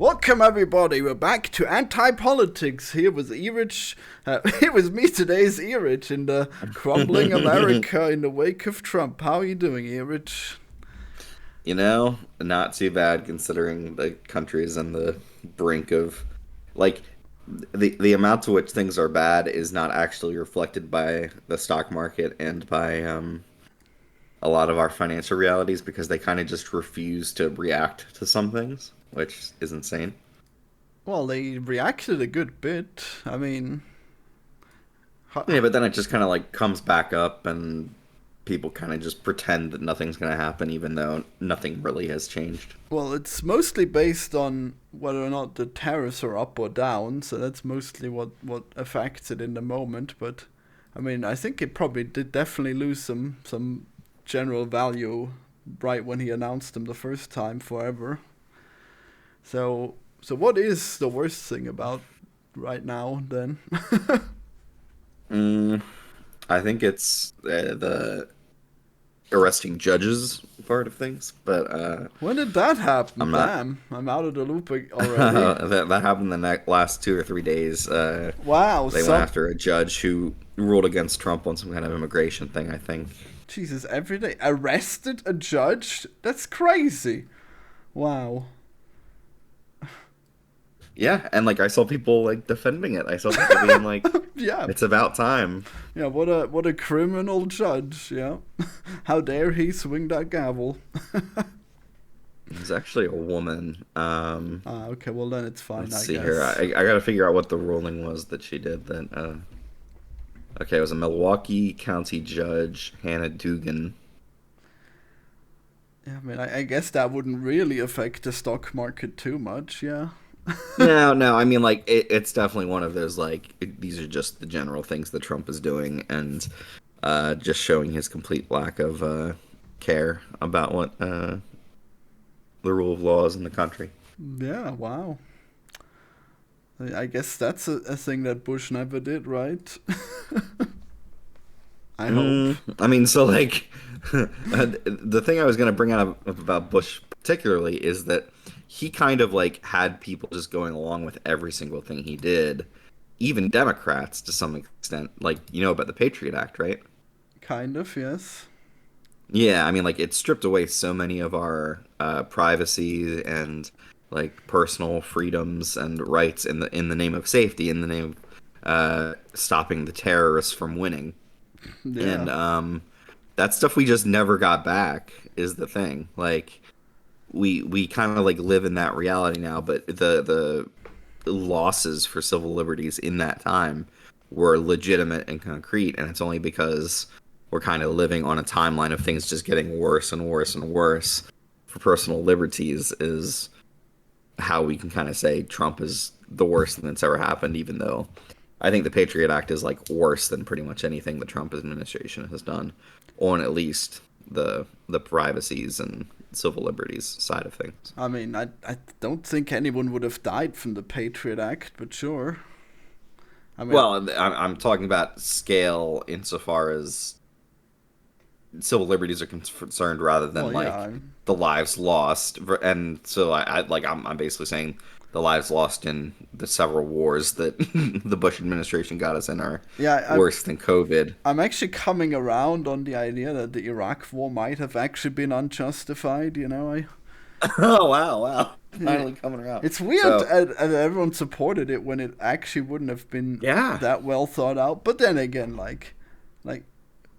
Welcome everybody, we're back to Anti-Politics here with Erich. Here with me today is Erich in the crumbling America in the wake of Trump. How are you doing, Erich? You know, not too bad considering the country's on the brink of like the amount to which things are bad is not actually reflected by the stock market and by a lot of our financial realities because they kind of just refuse to react to some things, which is insane. Well, they reacted a good bit. I mean, Yeah, but then it just kind of like comes back up and people kind of just pretend that nothing's going to happen even though nothing really has changed. well, it's mostly based on whether or not the tariffs are up or down, so that's mostly what affects it in the moment. But I mean, I think it probably did definitely lose some general value right when he announced them the first time forever. So what is the worst thing about right now then? Mm, I think it's the arresting judges part of things, but When did that happen? I'm not. Damn, I'm out of the loop already. That happened the last 2 or 3 days. Wow, They went some after a judge who ruled against Trump on some kind of immigration thing, I think. Jesus, every day arrested a judge? That's crazy. Wow. Yeah, and like I saw people like defending it. I saw people being like, Yeah. "It's about time." Yeah, what a criminal judge, yeah. How dare he swing that gavel? It was actually a woman. Okay, well then it's fine, Let's I see here. guess. I got to figure out what the ruling was that she did. That okay, it was a Milwaukee County judge, Hannah Dugan. Yeah, I mean, I guess that wouldn't really affect the stock market too much, yeah. No, no, I mean like it's definitely one of those like these are just the general things that Trump is doing and just showing his complete lack of care about what the rule of law is in the country. Yeah, wow. I guess that's a thing that Bush never did, right? I hope. I mean, so like the thing I was gonna bring up about Bush particularly is that he kind of like had people just going along with every single thing he did, even Democrats to some extent. Like you know about the Patriot Act, right? Kind of, yes. Yeah, I mean, like it stripped away so many of our privacy and like personal freedoms and rights in the name of safety, in the name of stopping the terrorists from winning. Yeah. And that stuff we just never got back is the thing. Like we kind of like live in that reality now, but the losses for civil liberties in that time were legitimate and concrete, and it's only because we're kind of living on a timeline of things just getting worse and worse and worse for personal liberties is how we can kind of say Trump is the worst thing that's ever happened, even though I think the Patriot Act is like worse than pretty much anything the Trump administration has done on at least the privacies and civil liberties side of things. I mean, I don't think anyone would have died from the Patriot Act, but sure. I mean, Well, I'm talking about scale insofar as civil liberties are concerned rather than well, yeah, like the lives lost. And so I'm basically saying the lives lost in the several wars that the Bush administration got us in are yeah. worse than COVID. I'm actually coming around on the idea that the Iraq War might have actually been unjustified. Oh wow, wow. Yeah, Finally coming around. it's weird, So, and everyone supported it when it actually wouldn't have been yeah. that well thought out. But then again, like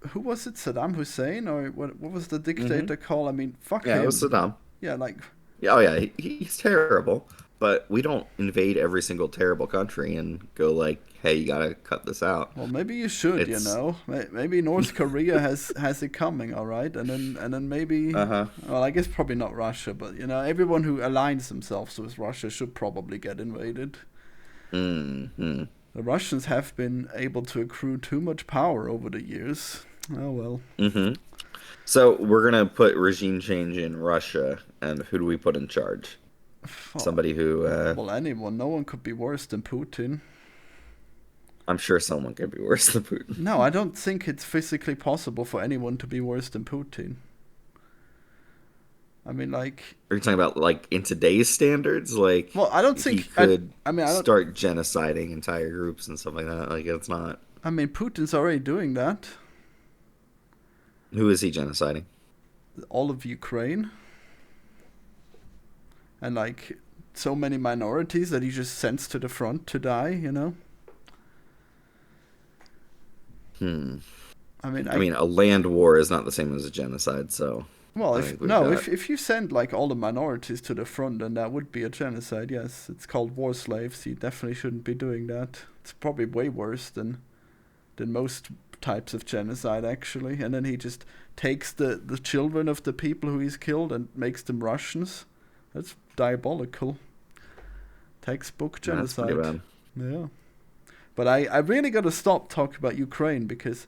who was it? Saddam Hussein or what was the hmm dictator called? I mean, fuck Yeah, it was him. Saddam. Yeah, like Yeah, oh yeah, he's terrible. But we don't invade every single terrible country and go like, "Hey, you gotta cut this out." well, maybe you should. It's Maybe North Korea has it coming. All right, and then maybe. uh-huh. Well, I guess probably not Russia, but everyone who aligns themselves with Russia should probably get invaded. Hmm. The Russians have been able to accrue too much power over the years. Oh well. Hmm. So we're gonna put regime change in Russia, and who do we put in charge? Oh, Somebody who well, anyone. No one could be worse than Putin. I'm sure someone could be worse than Putin. No, I don't think it's physically possible for anyone to be worse than Putin. I mean, like, Are you talking about like in today's standards? Like well, I don't he think I. could I mean, I don't. start genociding entire groups and stuff like that. Like it's not. I mean, Putin's already doing that. Who is he genociding? All of Ukraine and like so many minorities that he just sends to the front to die. You know. Hmm. I mean, I mean, a land war is not the same as a genocide, so well, I if think we've no, got. if you send like all the minorities to the front, then that would be a genocide. Yes, it's called war slaves. You definitely shouldn't be doing that. It's probably way worse than most types of genocide, actually. And then he just takes the children of the people who he's killed and makes them Russians. That's diabolical. Textbook That's pretty genocide. bad. Yeah. But I really got to stop talking about Ukraine because,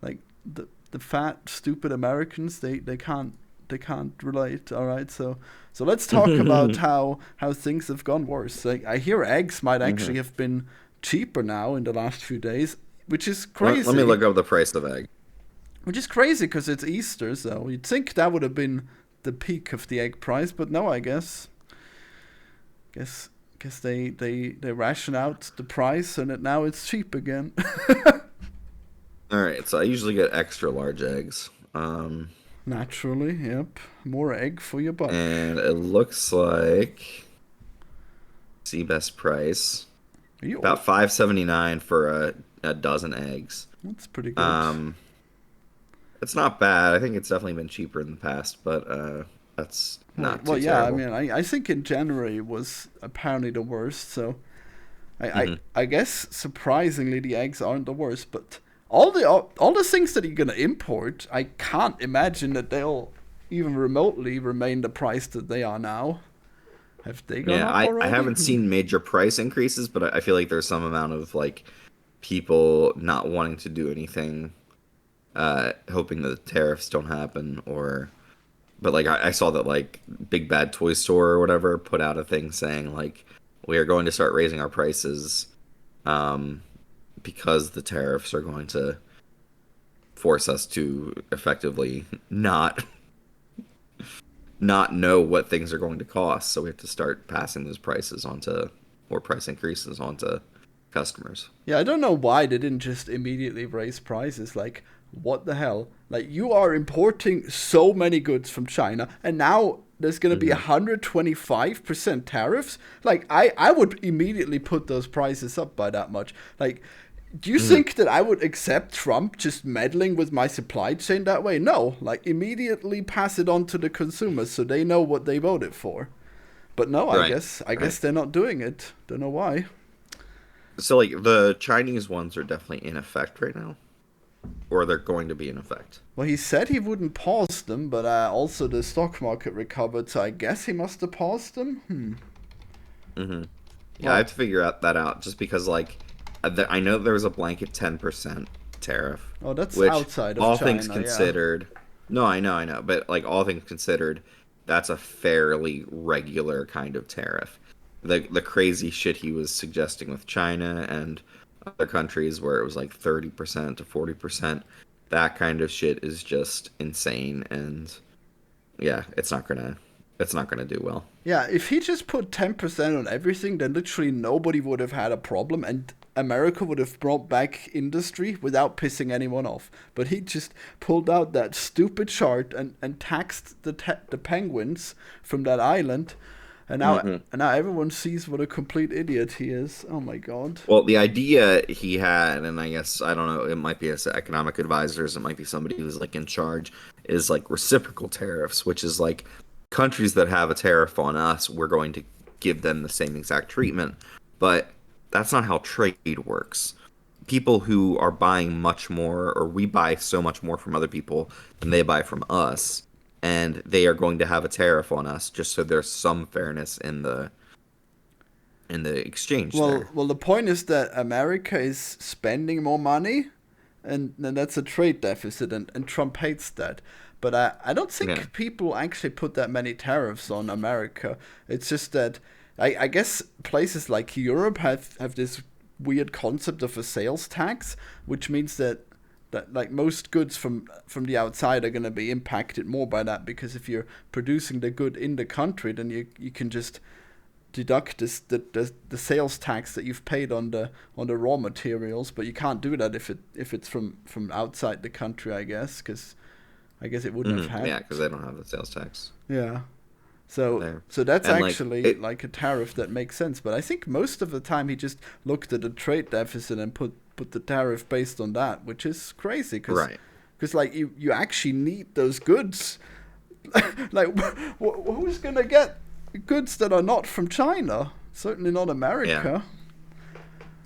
like, the fat stupid Americans they can't relate. All right, so let's talk about how things have gone worse. Like I hear eggs might Hmm. actually have been cheaper now in the last few days, which is Let me crazy. look up the price of egg. Which is crazy because it's Easter, so you'd think that would have been the peak of the egg price, but no, I guess guess they ration out the price and now it's cheap again. All right, so I usually get extra large eggs. Naturally, yep. More egg for your buck. And it looks like see best price Are you about all? 5.79 for a dozen eggs. That's pretty good. Um, it's not bad. I think it's definitely been cheaper in the past, but that's Well, not well, too yeah. I terrible. mean, I think in January was apparently the worst. So Hmm. I guess surprisingly the eggs aren't the worst. But all the things that you're gonna import, I can't imagine that they'll even remotely remain the price that they are now. Have they gone Yeah, up I already? haven't seen major price increases, but I feel like there's some amount of like people not wanting to do anything, hoping that the tariffs don't happen, or but like I saw that like Big Bad Toy Store or whatever put out a thing saying like we are going to start raising our prices, um, because the tariffs are going to force us to effectively not know what things are going to cost. So we have to start passing those prices onto or price increases onto customers. Yeah, I don't know why they didn't just immediately raise prices. Like, what the hell? Like, you are importing so many goods from China, and now there's gonna be Hmm. 125% tariffs? Like, I would immediately put those prices up by that much. Like, do you Hmm. think that I would accept Trump just meddling with my supply chain that way? No. Like, immediately pass it on to the consumers so they know what they voted for. But no, I Right. guess I Right. guess they're not doing it. Don't know why. So like the Chinese ones are definitely in effect right now, or they're going to be in effect. Well, he said he wouldn't pause them, but also the stock market recovered, so I guess he must have paused them. Hmm. Yeah, I have Well, to figure out that out just because like I know there was a blanket 10% tariff, oh, that's which outside of all things China, yeah. considered, no, I know, but like all things considered, that's a fairly regular kind of tariff. The crazy shit he was suggesting with China and other countries where it was like 30% to 40%, that kind of shit is just insane and yeah, it's not gonna do well. Yeah, if he just put 10% on everything, then literally nobody would have had a problem, and America would have brought back industry without pissing anyone off. But he just pulled out that stupid chart and taxed the penguins from that island, and now Hmm. and now everyone sees what a complete idiot he is. Oh my god. Well, the idea he had, and I guess I don't know, it might be as economic advisors, it might be somebody who's like in charge, is like reciprocal tariffs, which is like countries that have a tariff on us, we're going to give them the same exact treatment. But that's not how trade works. People who are buying much more, or we buy so much more from other people than they buy from us, and they are going to have a tariff on us just so there's some fairness in the exchange there. Well, the point is that America is spending more money, and that's a trade deficit, and Trump hates that. But I don't Yeah. think people actually put that many tariffs on America. It's just that I guess places like Europe have this weird concept of a sales tax, which means that that like most goods from the outside are going to be impacted more by that, because if you're producing the good in the country, then you can just deduct the sales tax that you've paid on the raw materials, but you can't do that if it's from outside the country, I guess, because I guess it wouldn't have had. Yeah, because they don't have the sales tax. Yeah. So There. so that's And actually like a tariff that makes sense. But I think most of the time he just looked at the trade deficit and put the tariff based on that, which is crazy because right. like you actually need those goods. Like who's gonna get goods that are not from China? Certainly not America.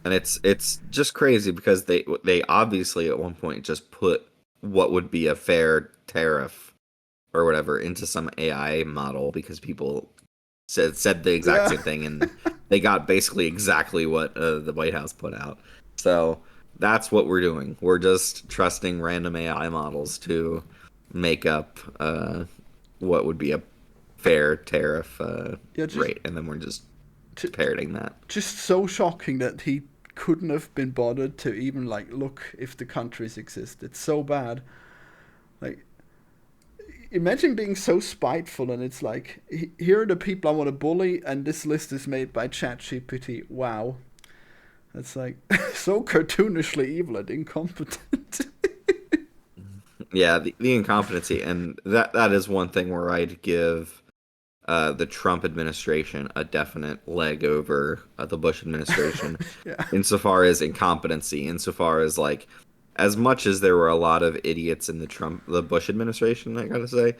And it's just crazy because they obviously at one point just put what would be a fair tariff or whatever into some AI model because people said the exact same thing, and they got basically exactly what the White House put out. So that's what we're doing. We're just trusting random AI models to make up what would be a fair tariff rate, and then we're just parroting that. Just so shocking that he couldn't have been bothered to even like look if the countries exist. It's so bad. Like, imagine being so spiteful and it's like, here are the people I want to bully, and this list is made by ChatGPT. Wow. That's like so cartoonishly evil and incompetent. Yeah, the incompetency, and that is one thing where I'd give the Trump administration a definite leg over the Bush administration, Yeah. insofar as incompetency, insofar as like, as much as there were a lot of idiots in the Bush administration, I gotta say,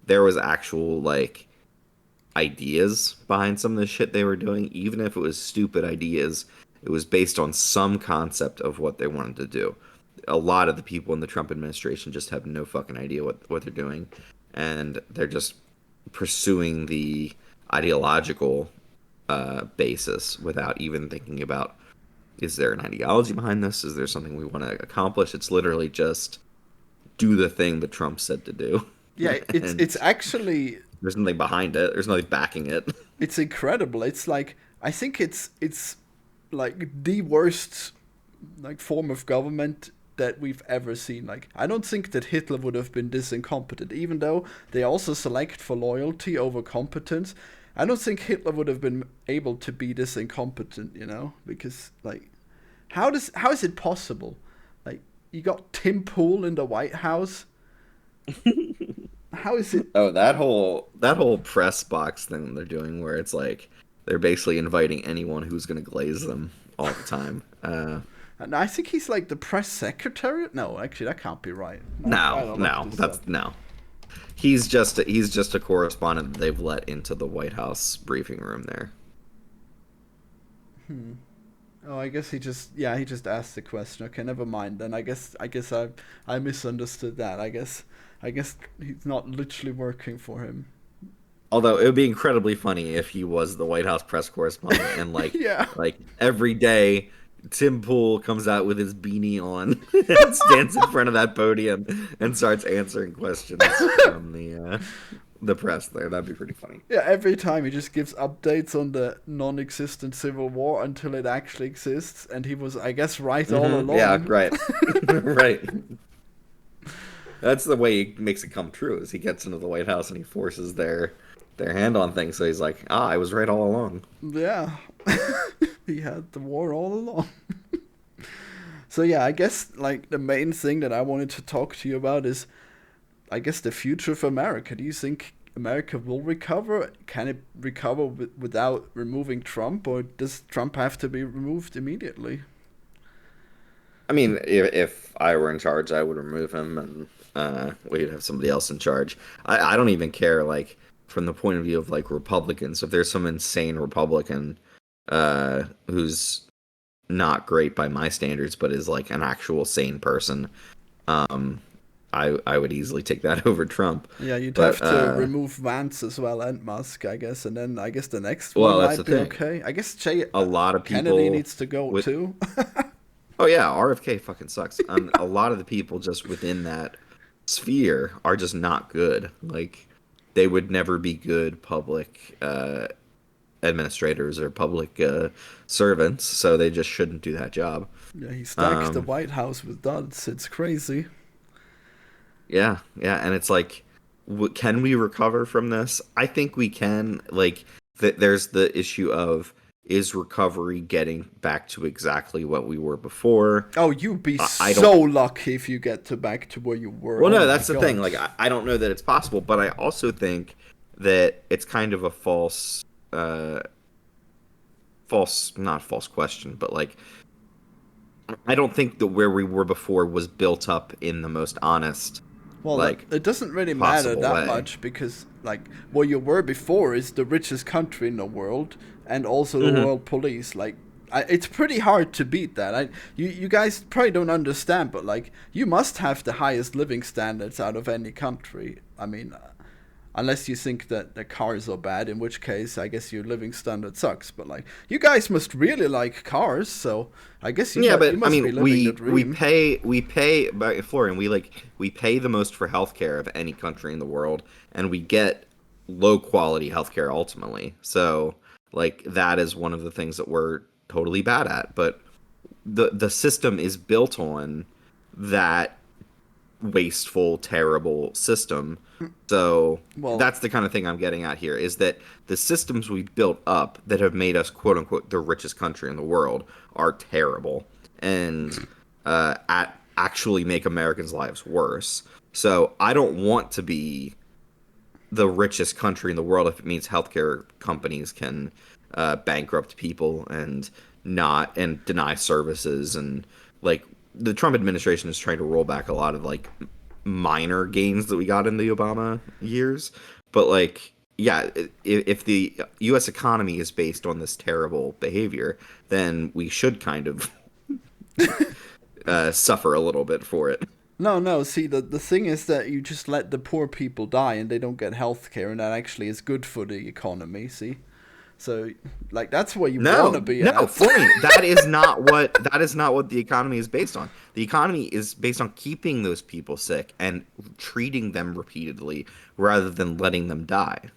there was actual like ideas behind some of the shit they were doing. Even if it was stupid ideas, it was based on some concept of what they wanted to do. A lot of the people in the Trump administration just have no fucking idea what they're doing, and they're just pursuing the ideological basis without even thinking about, is there an ideology behind this? Is there something we want to accomplish? It's literally just do the thing that Trump said to do. Yeah, it's actually, there's nothing behind it. There's nothing backing it. It's incredible. It's like, I think it's like the worst like form of government that we've ever seen. Like, I don't think that Hitler would have been this incompetent, even though they also select for loyalty over competence. I don't think Hitler would have been able to be this incompetent, because like, how is it possible? Like, you got Tim Pool in the White House. How is it? Oh, that whole press box thing they're doing, where it's like they're basically inviting anyone who's going to glaze them all the time. And I think he's like the press secretary. No, actually, that can't be right. No. He's just a correspondent that they've let into the White House briefing room there. Oh, I guess he just asked the question. Okay, never mind. Then I guess I misunderstood that. I guess he's not literally working for him. Although it would be incredibly funny if he was the White House press correspondent and like Yeah. like every day Tim Pool comes out with his beanie on and stands in front of that podium and starts answering questions from the press there. That'd be pretty funny. Yeah, every time he just gives updates on the non-existent Civil War until it actually exists, and he was, I guess, right all along. Yeah, right. Right. That's the way he makes it come true, is he gets into the White House and he forces their hand on things, so he's like, I was right all along. Yeah. He had the war all along. So yeah, I guess like the main thing that I wanted to talk to you about is, I guess, the future of America. Do you think America will recover? Can it recover without removing Trump, or does Trump have to be removed immediately? I mean, if I were in charge, I would remove him, and we'd have somebody else in charge. I don't even care, like, from the point of view of, like, Republicans. If there's some insane Republican who's not great by my standards, but is, like, an actual sane person, I would easily take that over Trump. Yeah, you'd have to remove Vance as well, and Musk, I guess, and then I guess the next one might be okay. I guess a lot of people, Kennedy needs to go too. Oh yeah, RFK fucking sucks. A lot of the people just within that sphere are just not good. Like, they would never be good public administrators or public servants, so they just shouldn't do that job. Yeah, he stacks the Um, White House with duds. It's crazy. yeah, yeah, and it's like, can we recover from this? I think we can. Like, there's the issue of, is recovery getting back to exactly what we were before? Oh, you'd be I don't. so lucky if you get to back to where you were. Well, Oh no, my that's the thing. god. Like, I don't know that it's possible, but I also think that it's kind of a not false question, but like, I don't think that where we were before was built up in the most honest, Well, like, it doesn't really matter possible that way. much because, like, what you were before is the richest country in the world and also the Hmm. world police. Like, it's pretty hard to beat that. You guys probably don't understand, but like, you must have the highest living standards out of any country. I mean, unless you think that the cars are bad, in which case I guess your living standard sucks. But like, you guys must really like cars, so I guess Yeah, you but I must be mean, living the we dream. pay by Florian. We pay the most for healthcare of any country in the world, and we get low quality healthcare ultimately. So, like, that is one of the things that we're totally bad at. But the system is built on that wasteful, terrible system. So Well, that's the kind of thing I'm getting at here, is that the systems we built up that have made us, quote unquote, the richest country in the world are terrible and actually make Americans' lives worse. So I don't want to be the richest country in the world if it means healthcare companies can bankrupt people and not and deny services, and like, the Trump administration is trying to roll back a lot of like minor gains that we got in the Obama years, but like, yeah, if the U.S. economy is based on this terrible behavior, then we should kind of suffer a little bit for it. no, no. See, the thing is that you just let the poor people die and they don't get health care, and that actually is good for the economy. See, so like that's where you want No, to be no, at. Florian, that is not what the economy is based on. The economy is based on keeping those people sick and treating them repeatedly rather than letting them die.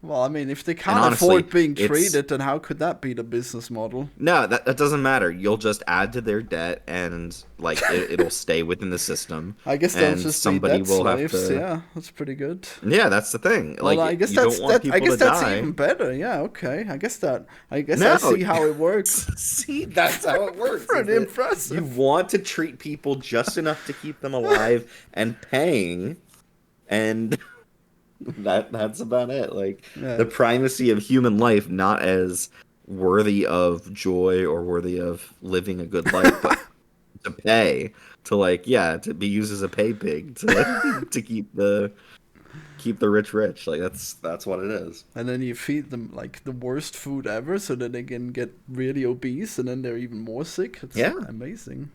Well, I mean, if they And can't honestly, afford being it's treated, then how could that be the business model? no, that doesn't matter. You'll just add to their debt, and like, it'll stay within the system, I guess they'll and just be somebody debt will have slaves. to. Yeah, that's pretty good. Yeah, that's the thing. Well, I Like, guess you don't that's want that. I people guess to that's die. even better. Yeah, okay. I guess that. I guess I No, see how it works. see, that's how it works. Is Pretty that you impressive. want to treat people just enough to keep them alive and paying, and that's about it. Like, Yeah. the primacy of human life, not as worthy of joy or worthy of living a good life, but to pay, to, like, yeah, to be used as a pay pig to to keep the rich rich. Like, that's what it is. And then you feed them like the worst food ever, so that they can get really obese, and then they're even more sick. It's Yeah. amazing.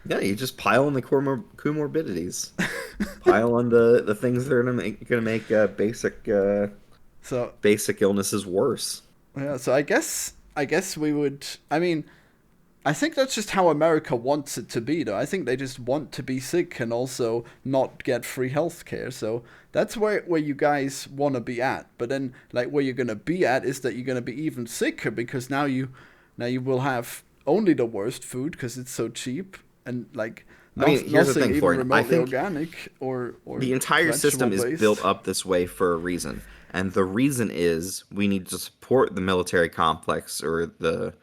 Yeah, you just pile on the comorbidities, pile on the things that are gonna make So basic illnesses worse. yeah, so I guess we would. I mean, I think that's just how America wants it to be, though. I think they just want to be sick and also not get free healthcare. So that's where you guys want to be at. But then, like, where you're gonna be at is that you're gonna be even sicker because now you will have only the worst food because it's so cheap and like I mean, here's the nothing thing, even Florian. I remotely think organic or the entire vegetable system is built based. up this way for a reason. And the reason is we need to support the military complex, or the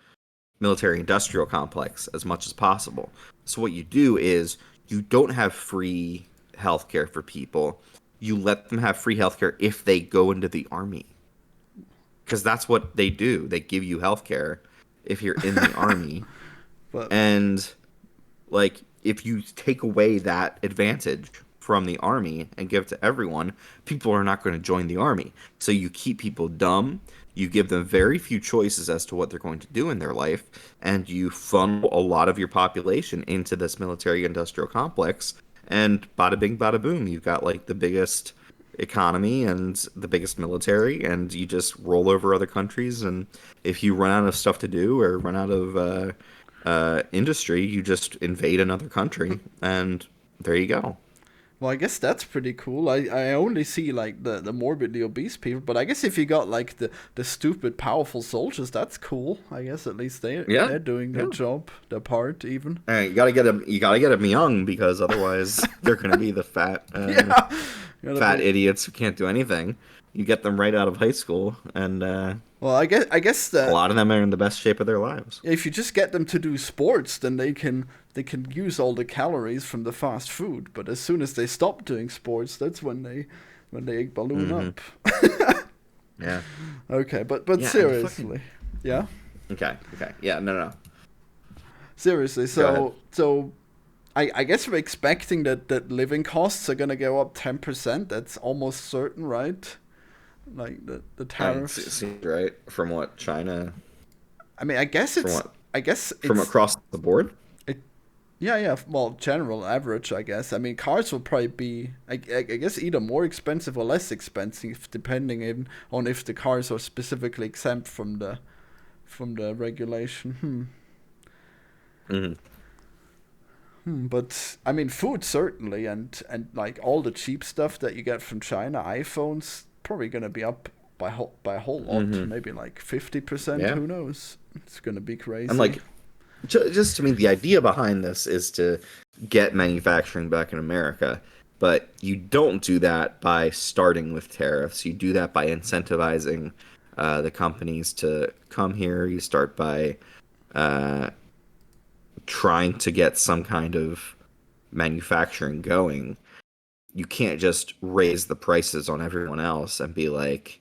military industrial complex, as much as possible. So what you do is, you don't have free healthcare for people. You let them have free healthcare if they go into the army. Because that's what they do. They give you healthcare if you're in the army. But And, like, if you take away that advantage from the army and give it to everyone, people are not going to join the army. So you keep people dumb, you give them very few choices as to what they're going to do in their life, and you funnel a lot of your population into this military industrial complex, and bada bing bada boom, you've got like the biggest economy and the biggest military, and you just roll over other countries. And if you run out of stuff to do or run out of industry, you just invade another country, and there you go. Well, I guess that's pretty cool. I only see like the morbidly obese people, but I guess if you got like the stupid powerful soldiers, that's cool. I guess at least Yeah, they're doing their yeah. job, their part even. You gotta get them. You gotta get them young because otherwise they're gonna be the Yeah, gotta fat be. idiots who can't do anything. You get them right out of high school, and Well, I guess a that lot of them are in the best shape of their lives. if you just get them to do sports, then they can use all the calories from the fast food. But as soon as they stop doing sports, that's when they balloon Hmm. up. Yeah, Okay, but yeah, and the fucking seriously, yeah, okay, yeah, no. seriously. Go ahead. So I guess we're expecting that living costs are gonna go up 10%. That's almost certain, right? Like the It tariffs. seems right from what China, I mean, from what I guess from it's across the board. it. Yeah, yeah. Well, general average, I guess. I mean, cars will probably be, I guess, either more expensive or less expensive, depending on if the cars are specifically exempt from the regulation. Hmm. But I mean, food certainly, and like all the cheap stuff that you get from China, iPhones probably gonna be up by a whole lot, Hmm. maybe like 50%. Yeah, Who knows? It's gonna be and crazy. like just to me, the idea behind this is to get manufacturing back in America. But you don't do that by starting with tariffs. You do that by incentivizing the companies to come here. You start by uh, trying to get some kind of manufacturing going. You can't just raise the prices on everyone else and be like,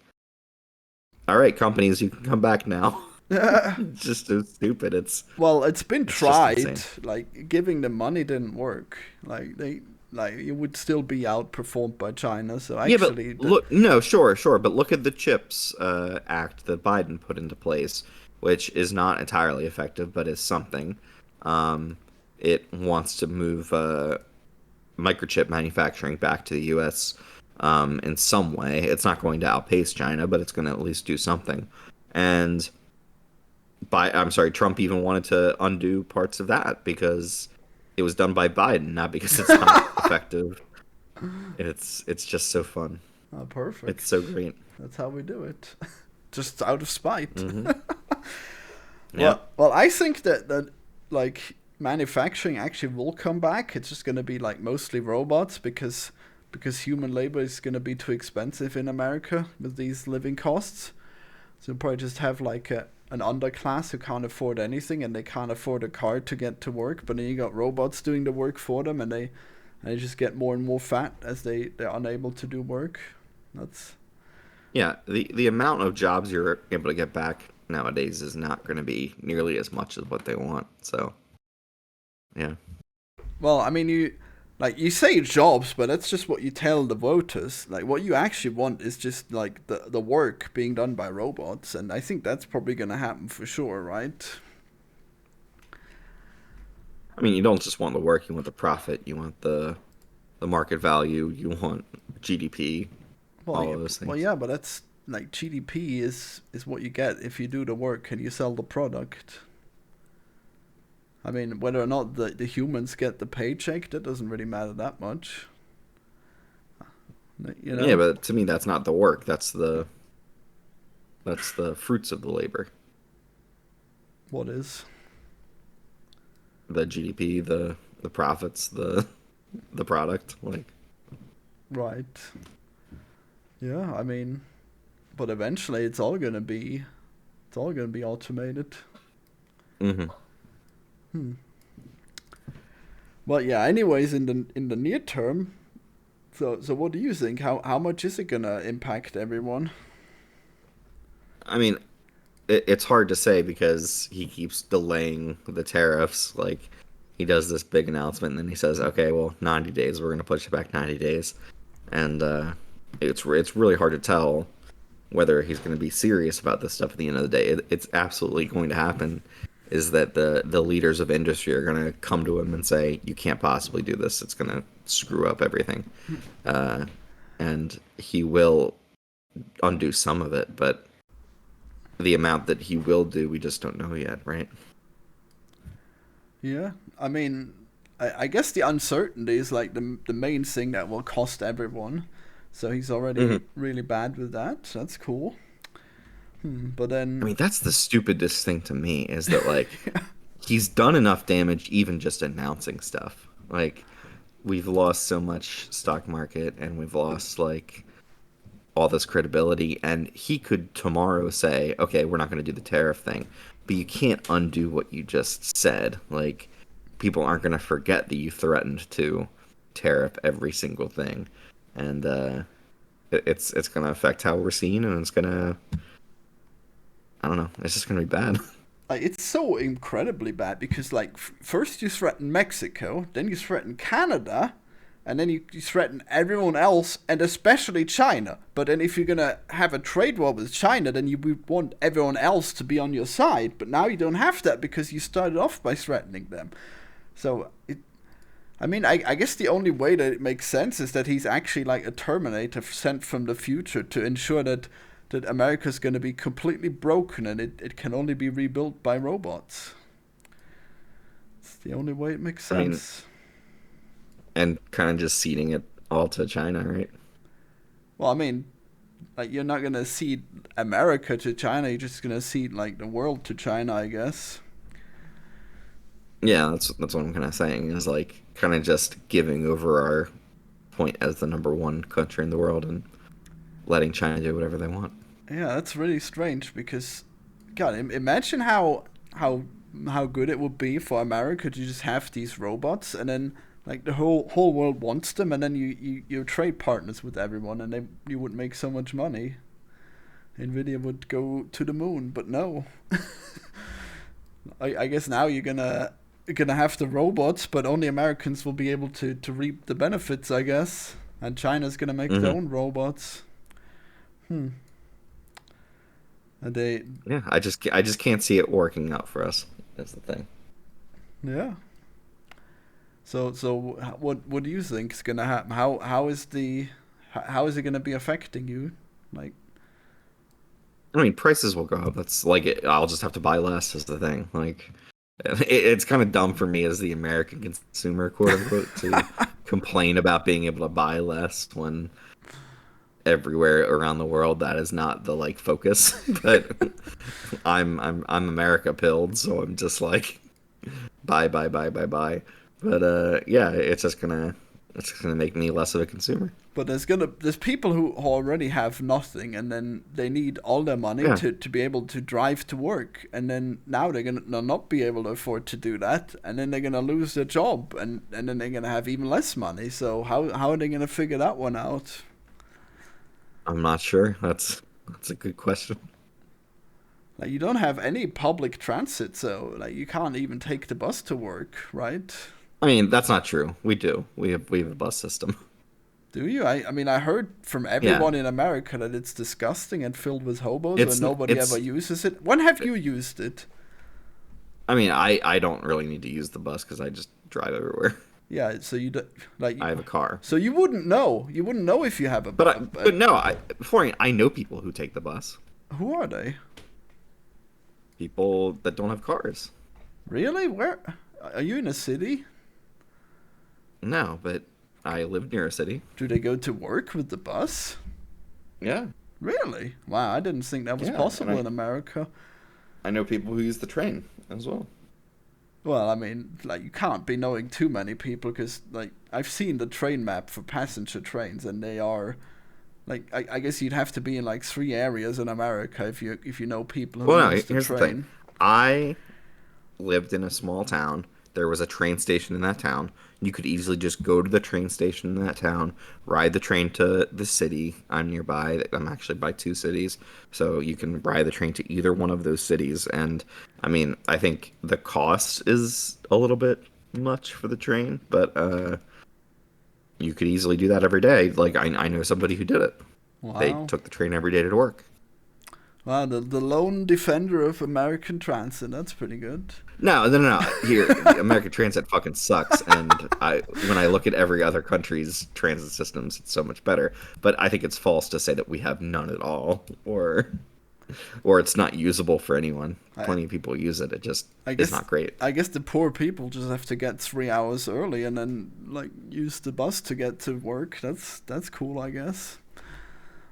all right, companies, you can come back now. It's just so stupid. Well, it's been It's just tried. insane. Like giving them money didn't work. Like you would still be outperformed by China. So Yeah, but actually, look, no, sure, but look at the CHIPS Act that Biden put into place, which is not entirely effective, but is something. Um, it wants to move microchip manufacturing back to the U.S. In some way. It's not going to outpace China, but it's going to at least do something. And I'm sorry, Trump even wanted to undo parts of that because it was done by Biden, not because it's not effective. It's just so fun. It's so perfect. great. That's how we do it. Just out of spite. Hmm. Yeah. Well, I think that like manufacturing actually will come back. It's just gonna be like mostly robots because human labor is gonna be too expensive in America with these living costs. So you'll probably just have like an underclass who can't afford anything and they can't afford a car to get to work. But then you got robots doing the work for them, and they just get more and more fat as they're unable to do work. That's Yeah, the amount of jobs you're able to get back nowadays is not going to be nearly as much as what they want. So, yeah. well, I mean you say jobs, but that's just what you tell the voters. Like what you actually want is just like the work being done by robots, and I think that's probably gonna happen for sure, right? I mean, you don't just want the work, you want the profit, you want the market value, you want GDP, Well, all yeah, of those well, things. yeah, but that's like GDP is what you get if you do the work and you sell the product. I mean, whether or not the humans get the paycheck, that doesn't really matter that much, you Yeah, know? but to me that's not the work. That's the fruits of the labor. What is? The GDP, the profits, the product. Like, Right. Yeah, I mean, but eventually it's all gonna be automated. hmm But yeah, anyways, in the near term, so what do you think? How much is it gonna impact everyone? I mean, it's hard to say because he keeps delaying the tariffs. Like, he does this big announcement and then he says, "Okay, well, 90 days. We're going to push it back 90 days," and it's really hard to tell whether he's going to be serious about this stuff at the end of the day. It's absolutely going to happen. Is that the leaders of industry are going to come to him and say, "You can't possibly do this. It's going to screw up everything," uh, and he will undo some of it, but the amount that he will do, we just don't know yet, right? Yeah, I mean, I guess the uncertainty is like the main thing that will cost everyone. So he's already Hmm. really bad with that. That's cool. But I then, mean, that's the stupidest thing to me is that like he's done enough damage even just announcing stuff. Like we've lost so much stock market and we've lost like all this credibility and he could tomorrow say, "Okay, we're not going to do the tariff thing." But you can't undo what you just said. Like people aren't going to forget that you threatened to tariff every single thing. And it's going to affect how we're seen and it's going to I don't know. It's just going to be bad. like, it's so incredibly bad because, like, first you threaten Mexico, then you threaten Canada, and then you threaten everyone else, and especially China. But then if you're gonna have a trade war with China, then you would want everyone else to be on your side. But now you don't have that because you started off by threatening them. So I mean, I guess the only way that it makes sense is that he's actually like a Terminator sent from the future to ensure that America's going to be completely broken and it can only be rebuilt by robots. It's the only way it makes I mean, sense. and kind of just ceding it all to China, right? Well, I mean, like you're not going to cede America to China. You're just going to cede like the world to China, I guess. Yeah, that's what I'm kind of saying is like kind of just giving over our point as the number one country in the world and letting China do whatever they want. Yeah, that's really strange because, God, imagine how good it would be for America to just have these robots, and then like the whole world wants them, and then you trade partners with everyone, and you would make so much money. Nvidia would go to the moon, but no. I guess now you're gonna have the robots, but only Americans will be able to reap the benefits, I guess, and China's gonna make their Hmm. own robots. Hmm. And they, Yeah, I just can't see it working out for us. That's the thing. yeah. So what do you think is gonna happen? How is it gonna be affecting you? Like, I mean, prices will go up. That's like I'll just have to buy less is the thing. Like it's kind of dumb for me as the American consumer, quote unquote, to complain about being able to buy less when everywhere around the world that is not the like focus. But I'm America pilled, so I'm just like buy buy buy buy buy. But yeah, it's just gonna make me less of a consumer. but there's people who already have nothing, and then they need all their money Yeah. to be able to drive to work, and then now they'll not be able to afford to do that, and then they're gonna lose their job, and then they're gonna have even less money. So how are they gonna figure that one out? I'm not sure. That's a good question. Like you don't have any public transit, so like you can't even take the bus to work, right? I mean, that's not true. We do. We have a bus system. Do you? I mean, I heard from Yeah. everyone in America that it's disgusting and filled with hobos, and It's nobody ever it's uses it. When have you used it? I mean, I don't really need to use the bus because I just drive everywhere. Yeah, so you do, like, I have a car. so you wouldn't know. You wouldn't know if you have But no, I know people who take the bus. who are they? People that don't have cars. Really? Where are you in a city? No, but I live near a city. Do they go to work with the bus? Yeah. Really? Wow, I didn't think that was Yeah, and possible in America. I know people who use the train as well. Well, I mean, like you can't be knowing too many people because, like, I've seen the train map for passenger trains, and they are, like, I guess you'd have to be in like three areas in America if you know people who Well, no, use the here's the thing. train. I lived in a small town. There was a train station in that town. You could easily just go to the train station in that town, ride the train to the city. I'm nearby. I'm actually by two cities. So you can ride the train to either one of those cities. And I mean, I think the cost is a little bit much for the train, but you could easily do that every day. Like I know somebody who did it. They Wow. took the train every day to work. Wow, the lone defender of American transit. That's pretty good. No, no, no, no. Here, American transit fucking sucks, and when I look at every other country's transit systems, it's so much better. But I think it's false to say that we have none at all. Or or it's not usable for anyone. I Plenty of people use it. It just I is guess not great. I guess the poor people just have to get 3 hours early and then like use the bus to get to work. That's cool, I guess.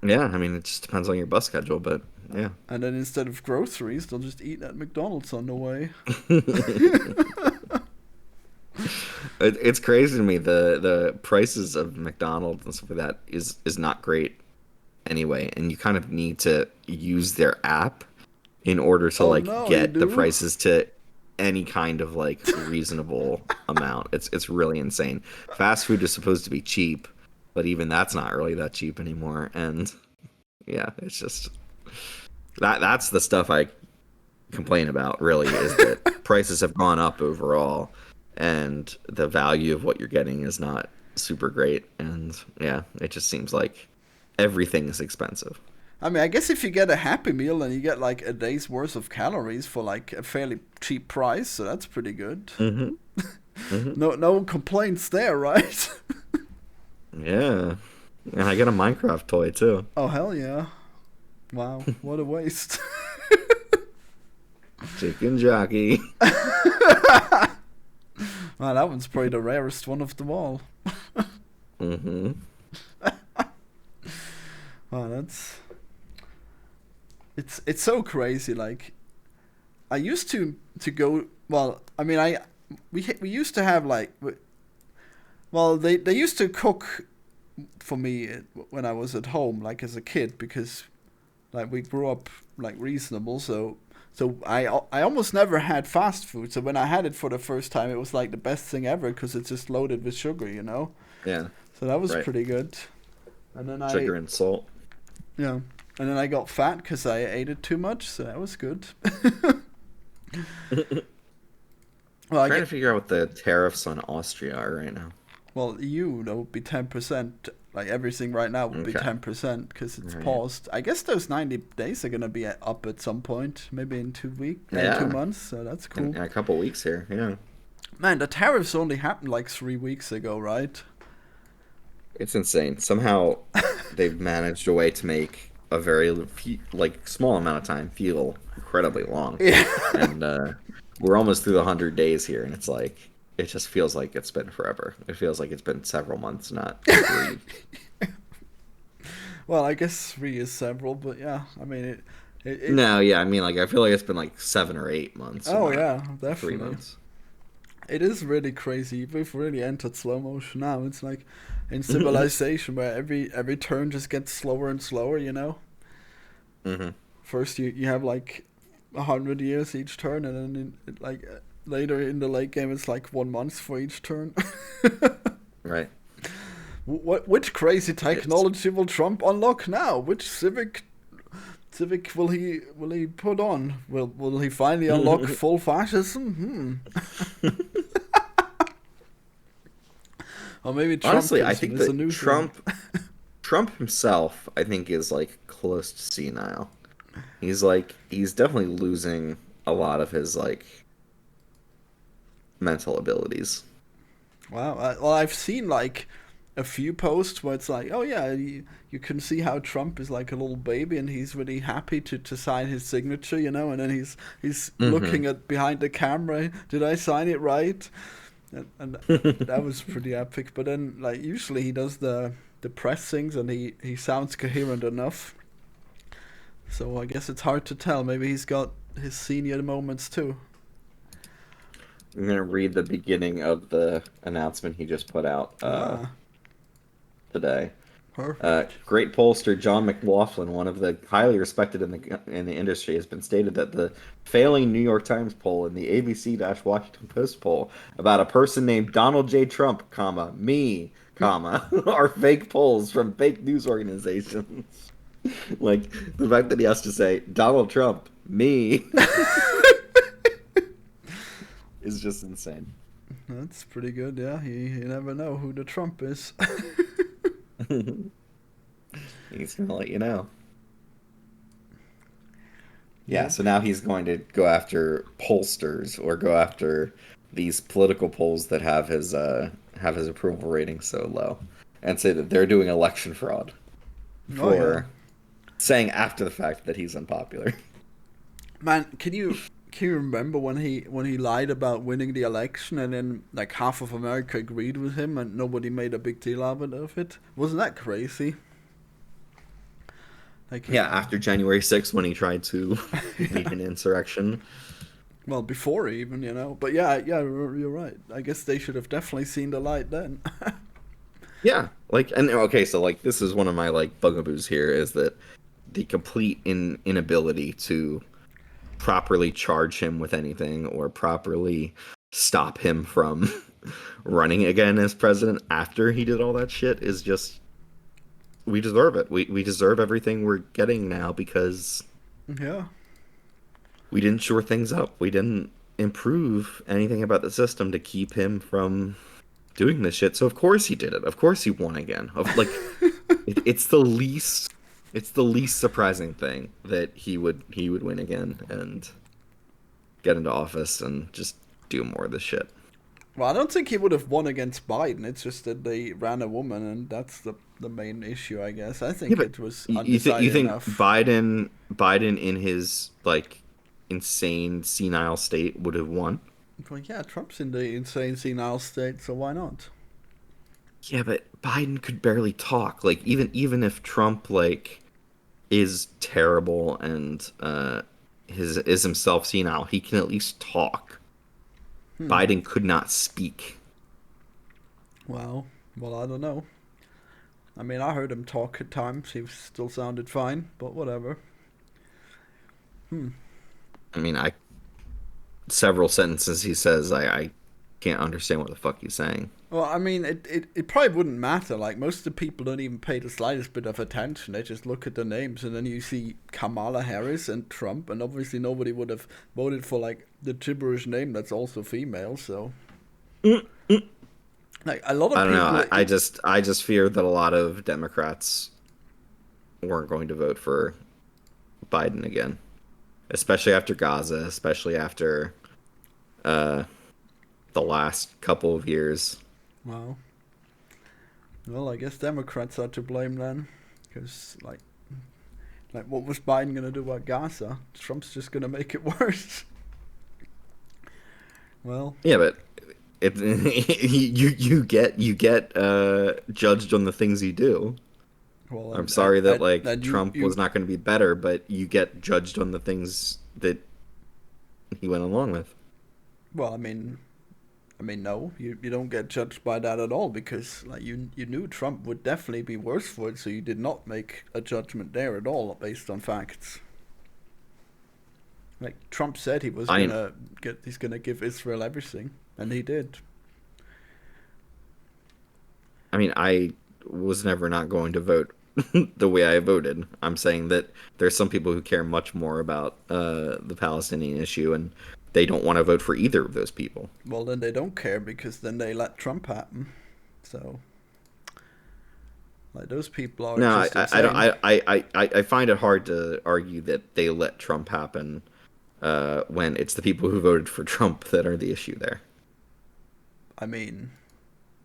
Yeah, I mean, it just depends on your bus schedule, but yeah. And then instead of groceries, they'll just eat at McDonald's on the way. It's crazy to me. The prices of McDonald's and stuff like that is not great anyway, and you kind of need to use their app in order to Oh like no, you get the do? prices to any kind of like reasonable amount. It's really insane. Fast food is supposed to be cheap, but even that's not really that cheap anymore. And yeah, it's just that's the stuff I complain about really is that prices have gone up overall and the value of what you're getting is not super great. And yeah, it just seems like everything is expensive. I mean, I guess if you get a Happy Meal and you get like a day's worth of calories for like a fairly cheap price, so that's pretty good. Hmm. Hmm. No complaints there, right? Yeah. And I get a Minecraft toy too. Oh hell yeah! Wow, what a waste. Chicken jockey. Wow, that one's probably the rarest one of them all. Hmm. Wow, it's so crazy. Like I used to go. Well, I mean, we used to have like. Well, they used to cook for me when I was at home, like as a kid, because like we grew up like reasonable, so I almost never had fast food. So when I had it for the first time, it was like the best thing ever because it's just loaded with sugar, you know. Yeah. So that was Right. pretty good. And then Sugar and salt. yeah, and then I got fat because I ate it too much. So that was good. Well, Trying to figure out what the tariffs on Austria are right now. well, EU that would be 10%. Like everything right now would be Okay. 10% because it's Right. paused. I guess those 90 days are gonna be up at some point, maybe in 2 weeks, in Yeah. 2 months. So that's cool. In a couple weeks here. Yeah. Man, the tariffs only happened like 3 weeks ago, right? It's insane. Somehow they've managed a way to make a very like small amount of time feel incredibly long. Yeah. And we're almost through the 100 days here, and it's like it just feels like it's been forever. It feels like it's been several months, not 3. Well, I guess 3 is several, but yeah, I mean it No, yeah, I mean like I feel like it's been like 7 or 8 months. oh Not yeah, 3 definitely. months. It is really crazy. We've really entered slow motion now. It's like in civilization where every turn just gets slower and slower, you know? Hmm. First you have like 100 years each turn, and then like later in the late game it's like 1 month for each turn. Right. Which crazy It's technology will Trump unlock now? Which civic will he put on? Will he finally unlock full fascism? Or maybe honestly, I Trumpism think is a that new thing. Trump himself, I think, is like close to senile. He's definitely losing a lot of his like mental abilities. Wow. Well, I've seen like a few posts where it's like, oh yeah, you can see how Trump is like a little baby and he's really happy to sign his signature, you know, and then he's Hmm. looking at behind the camera. Did I sign it right? And that was pretty epic. But then like usually he does the press things and he sounds coherent enough. So I guess it's hard to tell. Maybe he's got his senior moments too. I'm gonna read the beginning of the announcement he just put out Ah, today. perfect. Great pollster John McLaughlin, one of the highly respected in the industry, has been stated that the failing New York Times poll and the ABC-Washington Post poll about a person named Donald J. Trump, comma me, comma are fake polls from fake news organizations. Like the fact that he has to say Donald Trump, me, is just insane. That's pretty good, yeah. You never know who the Trump is. He's gonna let you know. Yeah, Yeah. so now he's going to go after pollsters or go after these political polls that have his approval rating so low and say that they're doing election fraud Oh yeah. for saying after the fact that he's unpopular. Man, can you remember when he lied about winning the election and then like half of America agreed with him and nobody made a big deal out of it? Wasn't that crazy? Like, Yeah, after January 6th when he tried to lead an insurrection. well, before even, you know. But yeah, yeah, you're right. I guess they should have definitely seen the light then. Yeah, like, and okay, so like this is one of my like bugaboos here is that the complete inability to properly charge him with anything or properly stop him from running again as president after he did all that shit is just we deserve it. We deserve everything we're getting now because Yeah. we didn't shore things up. We didn't improve anything about the system to keep him from doing this shit. So of course he did it. Of course he won again. It's the least surprising thing that he would win again and get into office and just do more of this shit. Well, I don't think he would have won against Biden. It's just that they ran a woman, and that's the main issue, I guess. I think Yeah, but it was you undecided think enough. Biden in his like insane senile state would have won? Well, yeah, Trump's in the insane senile state, so why not? Yeah, but Biden could barely talk. Like even if Trump like is terrible and his is himself senile, he can at least talk. Hmm. Biden could not speak. Well, I don't know. I mean, I heard him talk at times. He still sounded fine, but whatever. Hmm. I mean, I several sentences he says I can't understand what the fuck he's saying. Well, I mean, it probably wouldn't matter. Like, most of the people don't even pay the slightest bit of attention. They just look at the names, and then you see Kamala Harris and Trump, and obviously nobody would have voted for, like, the gibberish name that's also female, so... Like, a lot of I don't people... know. I just fear that a lot of Democrats weren't going to vote for Biden again, especially after Gaza, especially after uh, the last couple of years. Wow. Well, I guess Democrats are to blame then. Because, like, what was Biden going to do about Gaza? Trump's just going to make it worse. Well, Yeah, but it you get judged on the things you do. well, I'm sorry that like and Trump was not going to be better, but you get judged on the things that he went along with. well, no, you don't get judged by that at all because like you knew Trump would definitely be worse for it, so you did not make a judgment there at all based on facts. Like Trump said he was he's gonna give Israel everything, and he did. I mean, I was never not going to vote the way I voted. I'm saying that there's some people who care much more about the Palestinian issue, and they don't want to vote for either of those people. Well, then they don't care because then they let Trump happen. So, like those people are No, just I insane. don't. I find it hard to argue that they let Trump happen when it's the people who voted for Trump that are the issue there. I mean,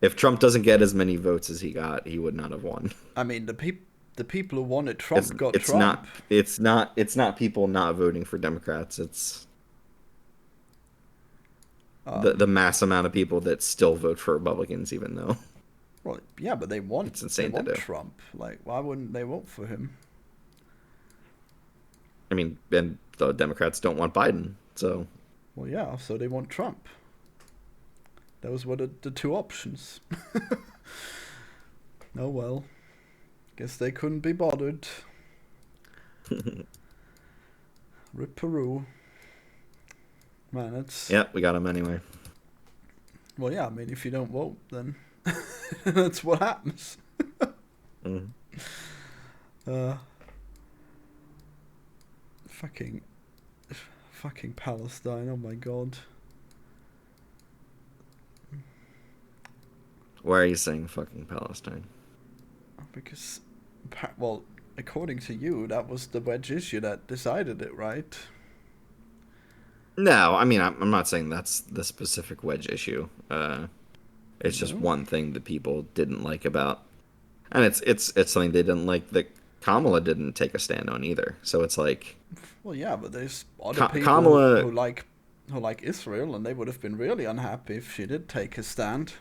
If Trump doesn't get as many votes as he got, he would not have won. the people who wanted Trump It's got it's Trump. not it's not people not voting for Democrats. It's the mass amount of people that still vote for Republicans, even though Well, yeah, but it's insane to do. Trump. Like, why wouldn't they vote for him? I mean, and the Democrats don't want Biden, so Well, yeah, so they want Trump. Those were the two options. Oh well, guess they couldn't be bothered. Rip Peru. Man, it's... yeah, we got him anyway. Well, yeah, I mean, if you don't vote, then that's what happens. Mm. Uh, fucking... Fucking Palestine, oh my god. Why are you saying fucking Palestine? Because, well, according to you, that was the wedge issue that decided it, right? No, I mean I'm not saying that's the specific wedge issue. It's just No? one thing that people didn't like about, and it's something they didn't like that Kamala didn't take a stand on either. So it's like Well, yeah, but there's other people Kamala. who like Israel, and they would have been really unhappy if she did take a stand.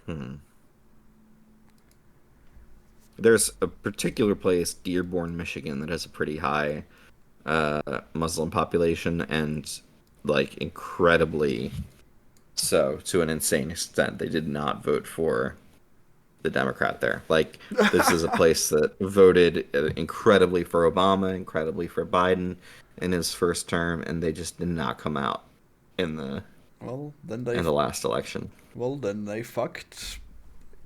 Hmm. There's a particular place, Dearborn, Michigan, that has a pretty high Muslim population and like incredibly so to an insane extent. They did not vote for the Democrat there. Like this is a place that voted incredibly for Obama, incredibly for Biden in his first term, and they just did not come out in the Well, then in the last election. they fucked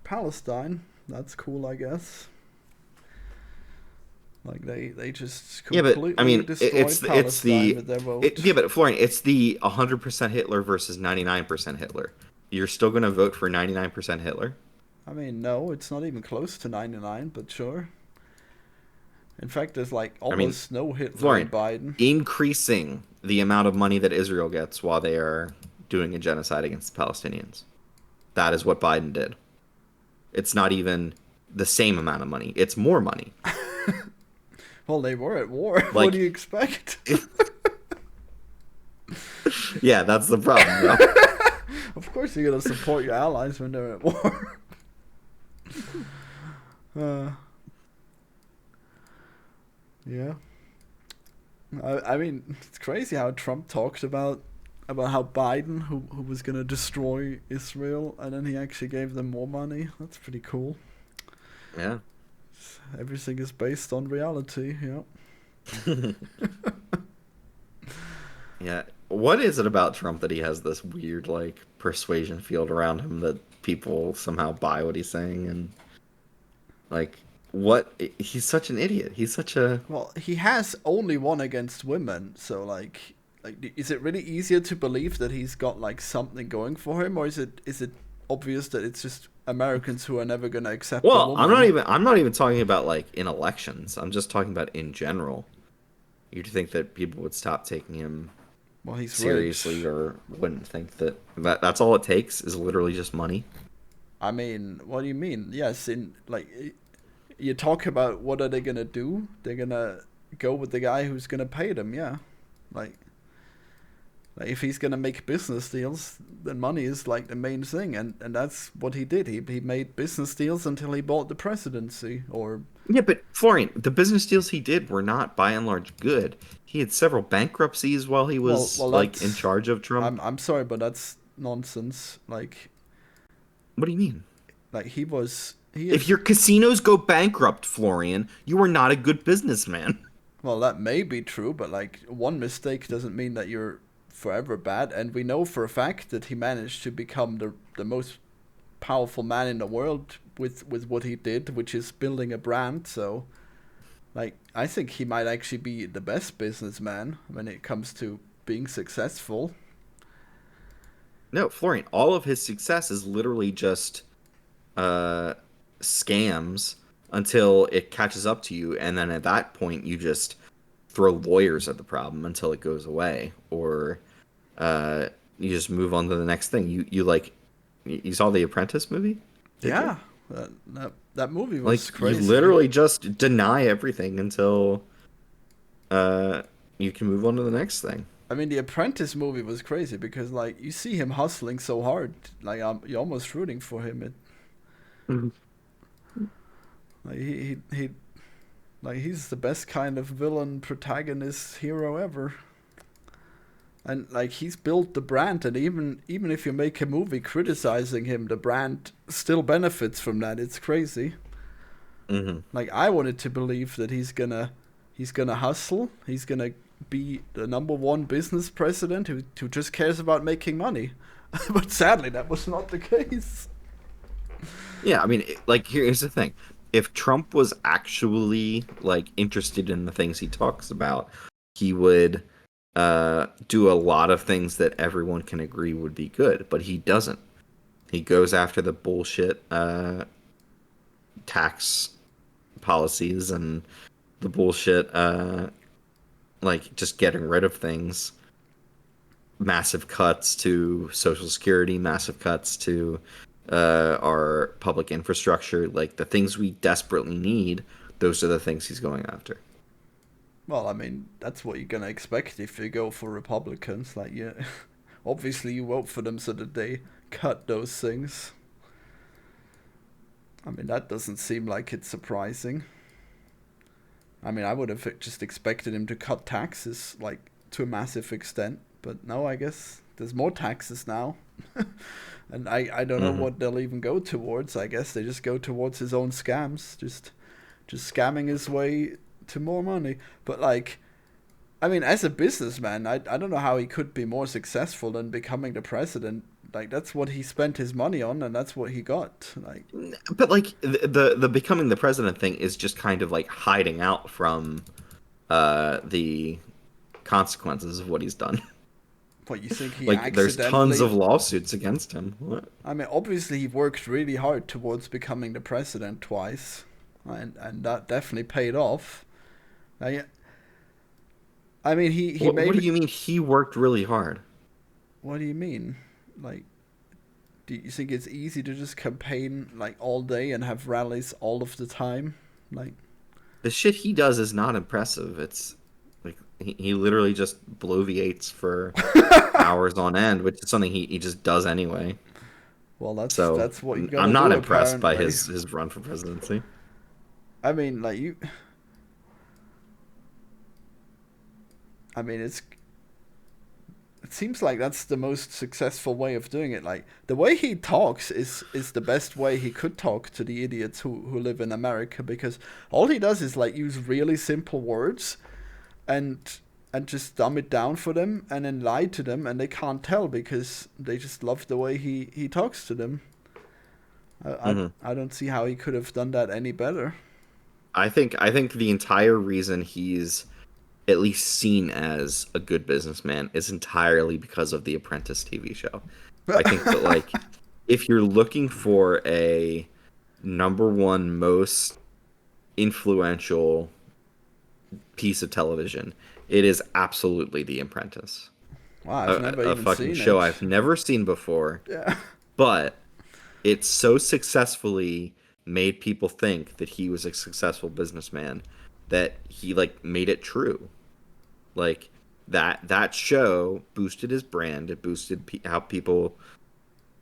Palestine. That's cool, I guess. Like they just Yeah, but I completely mean, destroyed it's Palestine the with their vote. yeah, but Florian, it's the 100% Hitler versus 99% Hitler. You're still gonna vote for 99% Hitler? I mean, no, it's not even close to 99, but sure. In fact, there's like I mean, almost no Hitler in Florian, Biden. increasing the amount of money that Israel gets while they are doing a genocide against the Palestinians. That is what Biden did. It's not even the same amount of money. It's more money. Well, they were at war. What do Like, you expect? yeah, that's the problem, bro. Of course, you're gonna support your allies when they're at war. uh, yeah. I mean, it's crazy how Trump talked about how Biden, who was gonna destroy Israel, and then he actually gave them more money. That's pretty cool. Yeah. Everything is based on reality. Yeah. Yeah. What is it about Trump that he has this weird like persuasion field around him that people somehow buy what he's saying and like what he's such an idiot. He's such a Well, he has only won against women, so like, is it really easier to believe that he's got like something going for him, or is it obvious that it's just Americans who are never gonna accept a well, woman? I'm not even talking about like in elections. I'm just talking about in general. You'd think that people would stop taking him Well, he's seriously rich. or wouldn't think that that's all it takes is literally just money. I mean, what do you mean? Yes, in like you talk about what are they gonna do? They're gonna go with the guy who's gonna pay them. Yeah, like like if he's gonna make business deals, then money is like the main thing, and that's what he did. He made business deals until he bought the presidency. Or Yeah, but Florian, the business deals he did were not by and large good. He had several bankruptcies while he was well, like in that's charge of Trump. I'm sorry, but that's nonsense. What do you mean? Like he If is. your casinos go bankrupt, Florian, you are not a good businessman. Well, that may be true, but like one mistake doesn't mean that you're forever bad. And we know for a fact that he managed to become the most powerful man in the world with what he did, which is building a brand. So, like, I think he might actually be the best businessman when it comes to being successful. No, Florian, all of his success is literally just uh scams until it catches up to you, and then at that point you just throw lawyers at the problem until it goes away, or uh you just move on to the next thing. You like you saw the Apprentice movie, did you? Yeah, that movie Like was you crazy. literally just deny everything until uh you can move on to the next thing. I mean, the Apprentice movie was crazy because like you see him hustling so hard, like you're almost rooting for him. Mhm. Like he like he's the best kind of villain protagonist hero ever. And like he's built the brand, and even if you make a movie criticizing him, the brand still benefits from that. It's crazy. Mhm. Like I wanted to believe that he's gonna hustle. He's gonna be the number one business president who just cares about making money. But sadly, that was not the case. Yeah, I mean, like here's the thing. If Trump was actually like interested in the things he talks about, he would do a lot of things that everyone can agree would be good, but he doesn't. He goes after the bullshit tax policies and the bullshit like just getting rid of things, massive cuts to Social Security, massive cuts to our public infrastructure, like the things we desperately need. Those are the things he's going after. Well, I mean, that's what you're gonna expect if you go for Republicans. Like, yeah, obviously you vote for them so that they cut those things. I mean, that doesn't seem like it's surprising. I mean, I would have just expected him to cut taxes, like, to a massive extent. But no, I guess there's more taxes now. And I don't know Hmm. what they'll even go towards. I guess they just go towards his own scams. Just scamming his way to more money. But, like, I mean, as a businessman, I don't know how he could be more successful than becoming the president. Like, that's what he spent his money on, and that's what he got. Like, But like the becoming the president thing is just kind of like hiding out from the consequences of what he's done. what you think he Like there's tons accidentally. of lawsuits against him. What? I mean, obviously, he worked really hard towards becoming the president twice, and that definitely paid off. I, I mean, he What maybe. do you mean he worked really hard? What do you mean? Like, do you think it's easy to just campaign like all day and have rallies all of the time? Like, The shit he does is not impressive. It's like he literally just bloviates for hours on end, which is something he just does anyway. well, So that's what you I'm gotta not do, impressed by apparently. his run for presidency. I mean, like you. I mean, it seems like that's the most successful way of doing it. Like the way he talks is the best way he could talk to the idiots who live in America, because all he does is like use really simple words and and just dumb it down for them and then lie to them, and they can't tell because they just love the way he talks to them. Hmm. I don't see how he could have done that any better. I think the entire reason he's at least seen as a good businessman is entirely because of the Apprentice TV show. I think that like if you're looking for a number one most influential piece of television, it is absolutely The Apprentice. Wow, A, I've never a even fucking seen show it. I've never seen before, Yeah. but it so successfully made people think that he was a successful businessman that he like made it true. Like that show boosted his brand. It boosted how people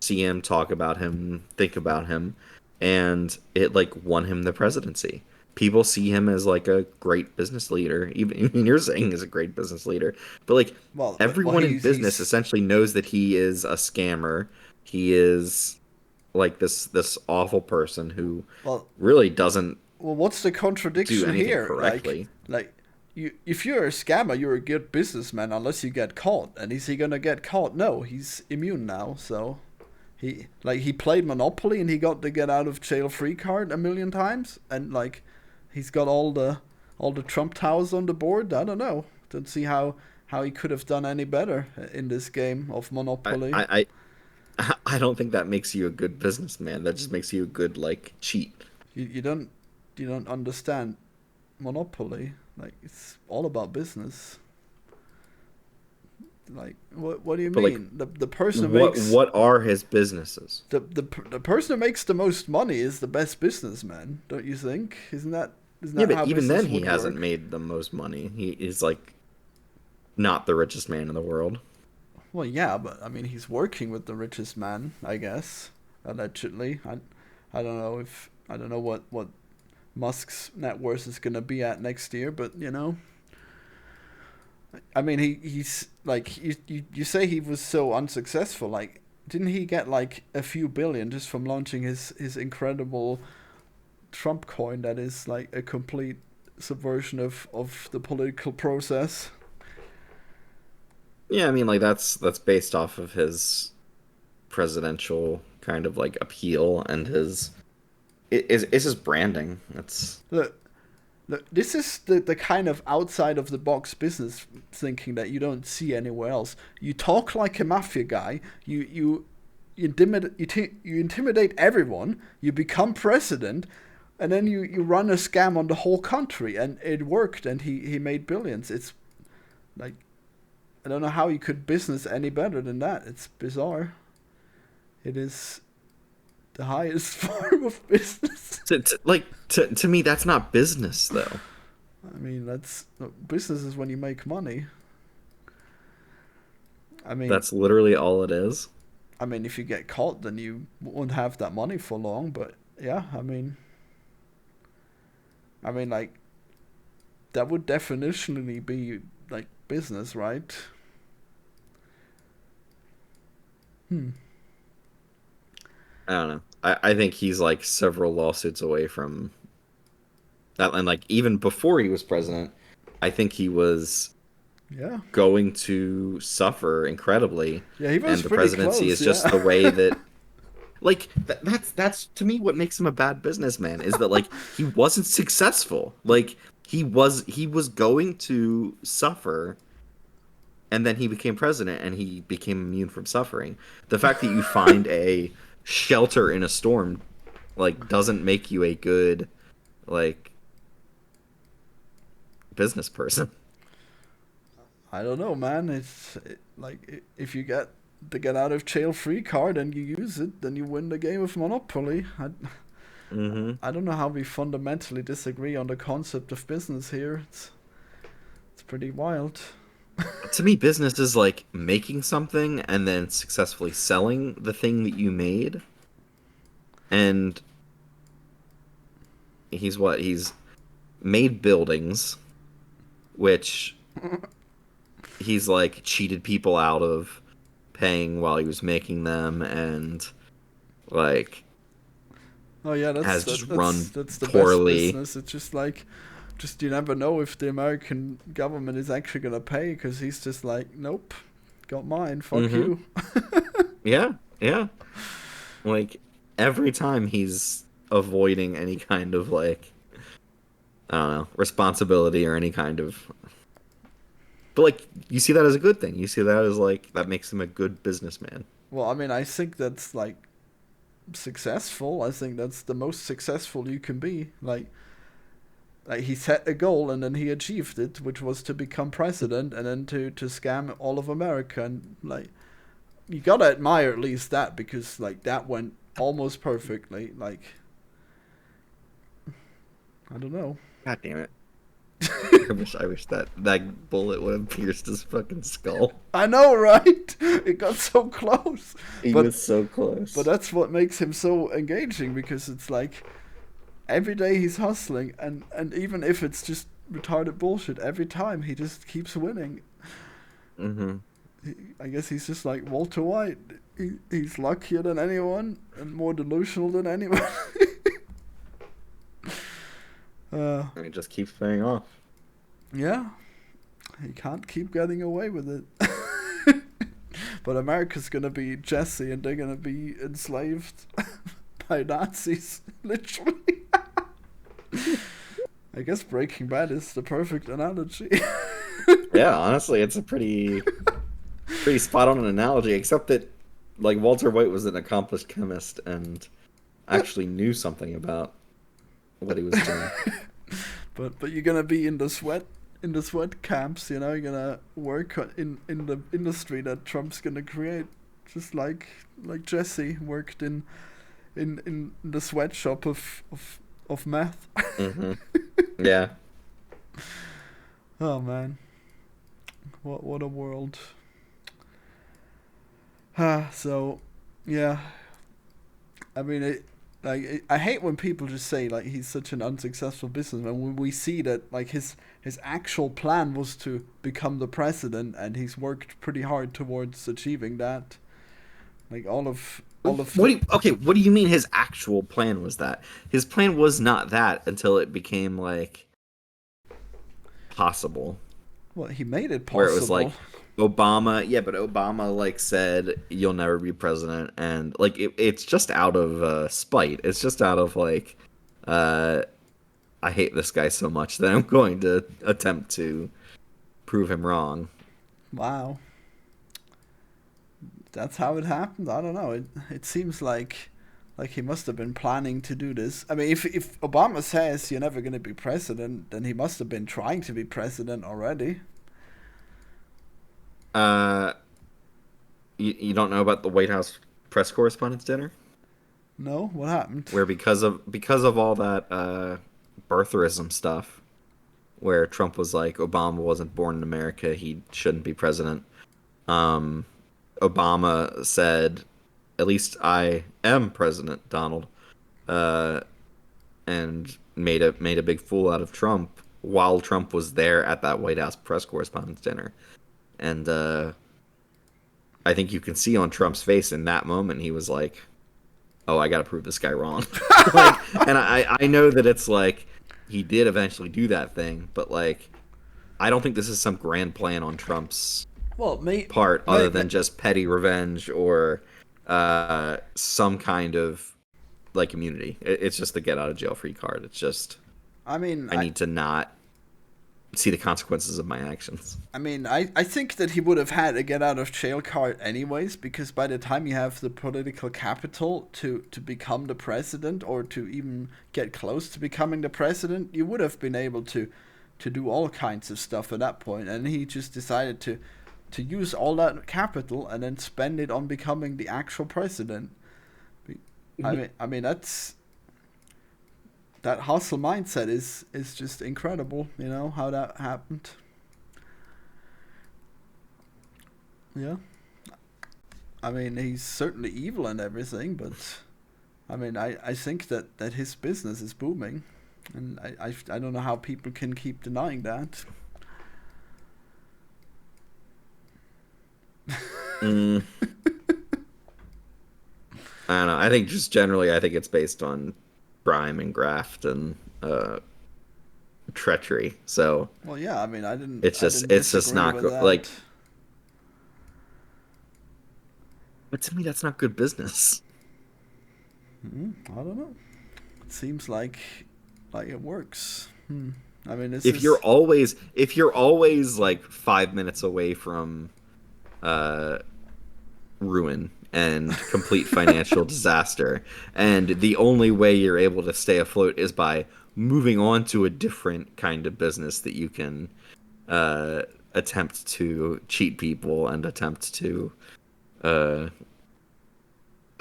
see him, talk about him, think about him, and it like won him the presidency. People see him as like a great business leader. Even you're saying he's a great business leader, but like Well, everyone in business he's essentially knows that he is a scammer. He is like this awful person who well, really doesn't what's the do contradiction anything here? correctly. You, if you're a scammer, you're a good businessman unless you get caught. And is he gonna get caught? No, he's immune now. So he played Monopoly and he got the get out of jail free card a million times, and like he's got all the Trump towers on the board. I don't know. Don't see how he could have done any better in this game of I, Monopoly. I I don't think that makes you a good businessman. That just makes you a good like cheat. You don't understand Monopoly. Like it's all about business. Like what do you But like mean? The person who makes what are his businesses? the person who makes the most money is the best businessman, don't you think? Isn't Yeah, that but how even business then he would hasn't work? made the most money. He is like not the richest man in the world. Well, yeah, but I mean he's working with the richest man, I guess, allegedly. I don't know if I don't know what Musk's net worth is gonna be at next year, but you know, I mean he's like you say he was so unsuccessful. Like, didn't he get like a few billion just from launching his incredible Trump coin that is like a complete subversion of the political process? Yeah, I mean like that's based off of his presidential kind of like appeal and his it's his branding. It's Look, look, this is the kind of outside of the box business thinking that you don't see anywhere else. You talk like a mafia guy. You intimidate everyone. You become president, and then you run a scam on the whole country, and it worked, and he made billions. It's like I don't know how you could business any better than that. It's bizarre. It is. the highest form of business. To me, that's not business though. I mean, that's business is when you make money. I mean, That's literally all it is. if you get caught, then you won't have that money for long. But yeah, like that would definitionally be like business, right? Hmm. I don't know. I think he's like several lawsuits away from that, and like even before he was president, I think he was Yeah. going to suffer incredibly, Yeah, he was and the pretty presidency close. is just Yeah. the way that like that's to me what makes him a bad businessman is that like he wasn't successful. Like he was going to suffer and then he became president and he became immune from suffering. The fact that you find a shelter in a storm like doesn't make you a good like business person. I don't know, man. If you get the get out of jail free card and you use it, then you win the game of Monopoly. Hmm. I don't know how we fundamentally disagree on the concept of business here. It's pretty wild. To me, business is like making something and then successfully selling the thing that you made. And he's made buildings, which he's like cheated people out of paying while he was making them, and like Oh yeah, has just run that's the best poorly. business. It's just you never know if the American government is actually gonna pay because he's just like, nope, got mine. Fuck Hmm. you. Yeah, yeah. Like every time he's avoiding any kind of like I don't know responsibility or any kind of. But like you see that as a good thing. You see that as like that makes him a good businessman. Well, I think that's like successful. I think that's the most successful you can be. Like he set a goal and then he achieved it, which was to become president and then to scam all of America. And like you gotta admire at least that because like that went almost perfectly. Like I don't know. God damn it. I wish that bullet would have pierced his fucking skull. I know, right? It got so close, He but was so but close. that's what makes him so engaging because it's like every day he's hustling and even if it's just retarded bullshit, every time he just keeps winning. Hmm. I guess he's just like Walter White. He's luckier than anyone and more delusional than anyone. uh, And he just keeps paying off. yeah, he can't keep getting away with it. But America's gonna be Jesse and they're gonna be enslaved by Nazis, literally. I guess Breaking Bad is the perfect analogy. Yeah, honestly, it's a pretty spot on an analogy, except that like Walter White was an accomplished chemist and actually knew something about what he was doing. But you're gonna be in the sweat camps, you know. You're gonna work in the industry that Trump's gonna create, just like Jesse worked in the sweatshop of meth. Hmm. Yeah. Oh man, what a world. So yeah, I mean I hate when people just say like he's such an unsuccessful businessman when we see that like his actual plan was to become the president and he's worked pretty hard towards achieving that. Like all of the What do you mean his actual plan was that? His plan was not that until it became like possible. well he made it Where it was possible. like Obama, yeah, but Obama like said you'll never be president, and like it's just out of spite. It's just out of like, uh, I hate this guy so much that I'm going to attempt to prove him wrong. Wow, that's how it happened. I don't know. It seems like he must have been planning to do this. I mean, if Obama says you're never going to be president, then he must have been trying to be president already. Uh, you don't know about the White House press correspondence dinner? No, what happened? where because of all that birtherism stuff, where Trump was like Obama wasn't born in America, he shouldn't be president. Um, Obama said, "At least I am President Donald," uh, and made a big fool out of Trump while Trump was there at that White House press correspondence dinner. And I think you can see on Trump's face in that moment he was like, "Oh, I got to prove this guy wrong." Like, and I know that it's like he did eventually do that thing, but like I don't think this is some grand plan on Trump's Well, part other than just petty revenge or some kind of like immunity. It's just the get out of jail free card. It's just I mean, I need to not see the consequences of my actions. I think that he would have had a get out of jail card anyways, because by the time you have the political capital to become the president or to even get close to becoming the president, you would have been able to do all kinds of stuff at that point. And he just decided to use all that capital and then spend it on becoming the actual president. That's that hustle mindset is just incredible. You know how that happened. Yeah. I mean, he's certainly evil and everything, but I think that his business is booming, and I don't know how people can keep denying that. Mm, I don't know. I think just generally, I think it's based on crime and graft and treachery. So Well, yeah, I didn't it's just disagree not with like. that. But to me, that's not good business. I don't know. It seems like it works. I mean, this If is you're always like 5 minutes away from uh, ruin and complete financial disaster, and the only way you're able to stay afloat is by moving on to a different kind of business that you can uh, attempt to cheat people and attempt to uh,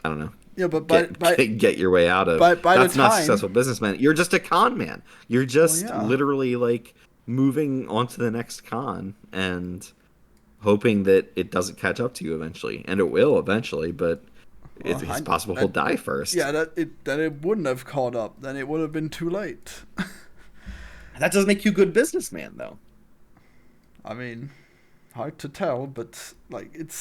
I don't know, yeah, but get your way out of. by the That's not time, successful businessman. You're just a con man. You're well, just yeah. literally like moving on to the next con and hoping that it doesn't catch up to you eventually, and it will eventually. But Well, it's possible he'll die first. yeah, that it wouldn't have caught up. Then it would have been too late. That doesn't make you a good businessman, though. I mean, hard to tell, but like it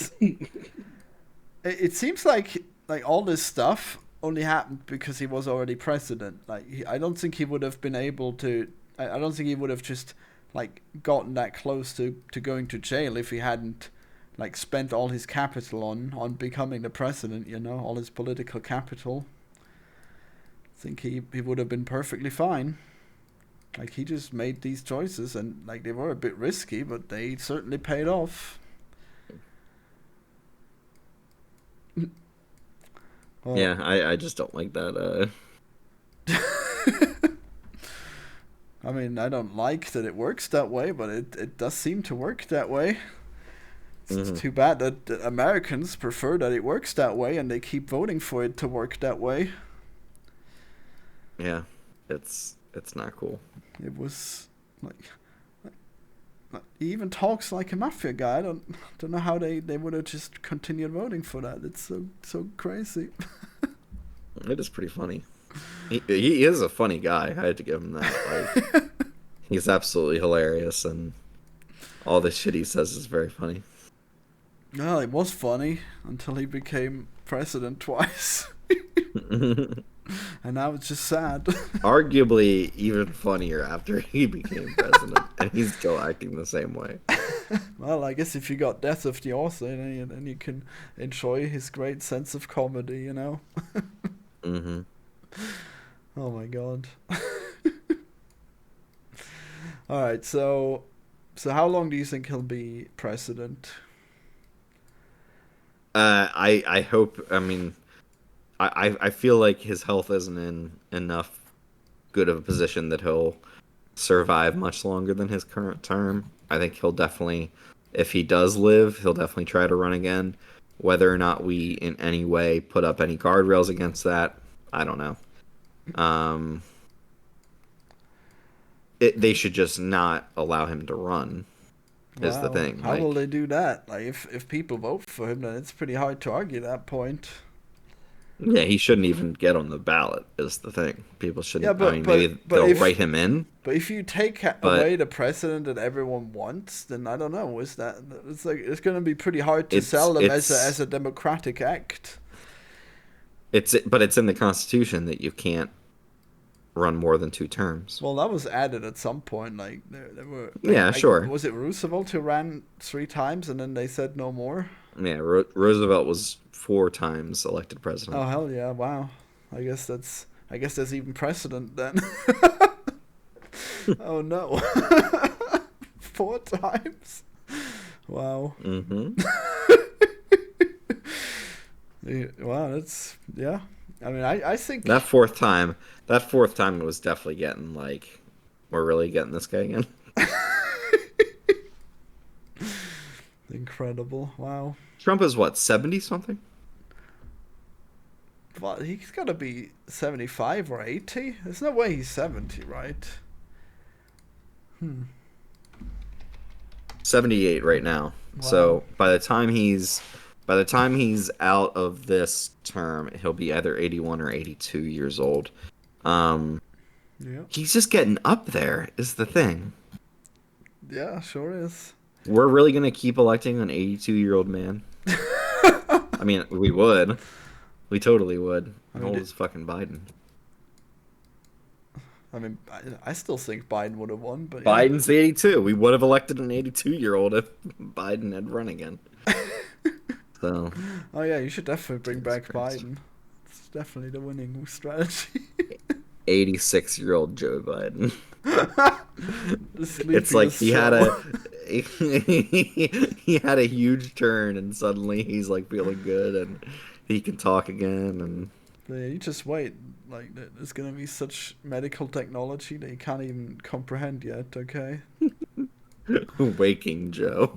seems like all this stuff only happened because he was already president. Like I don't think he would have been able to. I don't think he would have just like gotten that close to going to jail if he hadn't like spent all his capital on becoming the president. You know, all his political capital. I think he would have been perfectly fine. Like he just made these choices and like they were a bit risky, but they certainly paid off. Well, Yeah, I just don't like that. I don't like that it works that way, but it does seem to work that way. It's Mhm. too bad that Americans prefer that it works that way and they keep voting for it to work that way. Yeah, it's not cool. It was like he even talks like a mafia guy. I don't know how they would have just continued voting for that. It's so crazy. It is pretty funny. He is a funny guy. I had to give him that. Like, he's absolutely hilarious, and all the shit he says is very funny. Well, it was funny until he became president twice, and now it's just sad. Arguably even funnier after he became president, and he's still acting the same way. Well, I guess if you got Death of the Author, then you can enjoy his great sense of comedy. You know. Hmm. Oh my god. All right, so how long do you think he'll be president? I hope. I mean, I feel like his health isn't in enough good of a position that he'll survive much longer than his current term. I think he'll definitely, if he does live, he'll definitely try to run again. Whether or not we in any way put up any guardrails against that, I don't know. Um, they should just not allow him to run. Is the Wow, thing. how will they Like, do that? Like, if people vote for him, then it's pretty hard to argue that point. yeah, he shouldn't even get on the ballot. Is the thing. People Yeah, shouldn't. I mean, maybe but they'll if write him in, but if you take but away the president that everyone wants, then I don't know. Is that it's like it's going to be pretty hard to it's sell them as it's a democratic act. it's in the Constitution that you can't run more than 2 terms. Well, that was added at some point. Like there were Yeah, like sure. was it Roosevelt who ran 3 times and then they said no more? Yeah, Roosevelt was 4 times elected president. Oh hell yeah! Wow. I guess there's even precedent then. Oh no. 4 times. Wow. Hmm. Yeah, wow, that's yeah. I mean, I That think fourth time, that fourth time was definitely getting like, we're really getting this guy again. incredible. Wow. Trump is what, 70 something? Well, he's got to be 75 or 80. There's no way he's 70, right? Hmm. 78 right now. Wow. So by the time he's out of this term, he'll be either 81 or 82 years old. Um, Yeah. he's just getting up there is the thing. Yeah, sure is. We're really gonna keep electing an 82-year-old man? I mean, we would. We totally would. I How mean, old is fucking Biden? I still think Biden would have won, but yeah. Biden's 82. We would have elected an 82-year-old if Biden had run again. So, Oh yeah, you should definitely bring Jesus back Christ. Biden. It's definitely the winning strategy. 86-year-old Joe Biden. The It's like sleepiest he had Joe. he had a huge turn and suddenly he's like feeling good and he can talk again But yeah, you just wait. Like, there's gonna be such medical technology that you can't even comprehend yet. Okay. and waking Joe.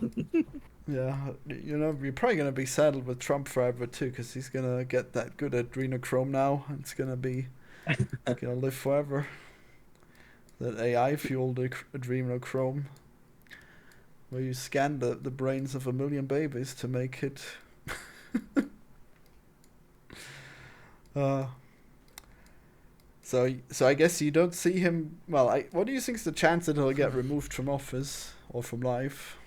Yeah, you know, you're probably gonna be saddled with Trump forever too, because he's gonna get that good adrenochrome now. And it's gonna live forever. That AI fueled adrenochrome, where you scan the brains of 1 million babies to make it. uh, so I guess you don't see him. Well, what do you think is the chance that he'll get removed from office or from life?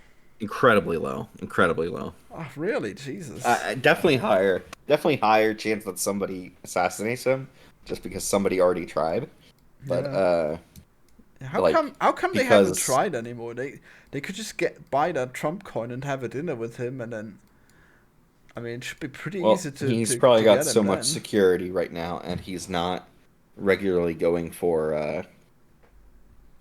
Incredibly low. Incredibly low. Oh, really? Jesus. Definitely higher chance that somebody assassinates him just because somebody already tried. But Yeah. How come they haven't because tried anymore? They could just buy that Trump coin and have a dinner with him, and then I mean it should be pretty well, easy he's probably to got get him so much then. security right now and he's not regularly going for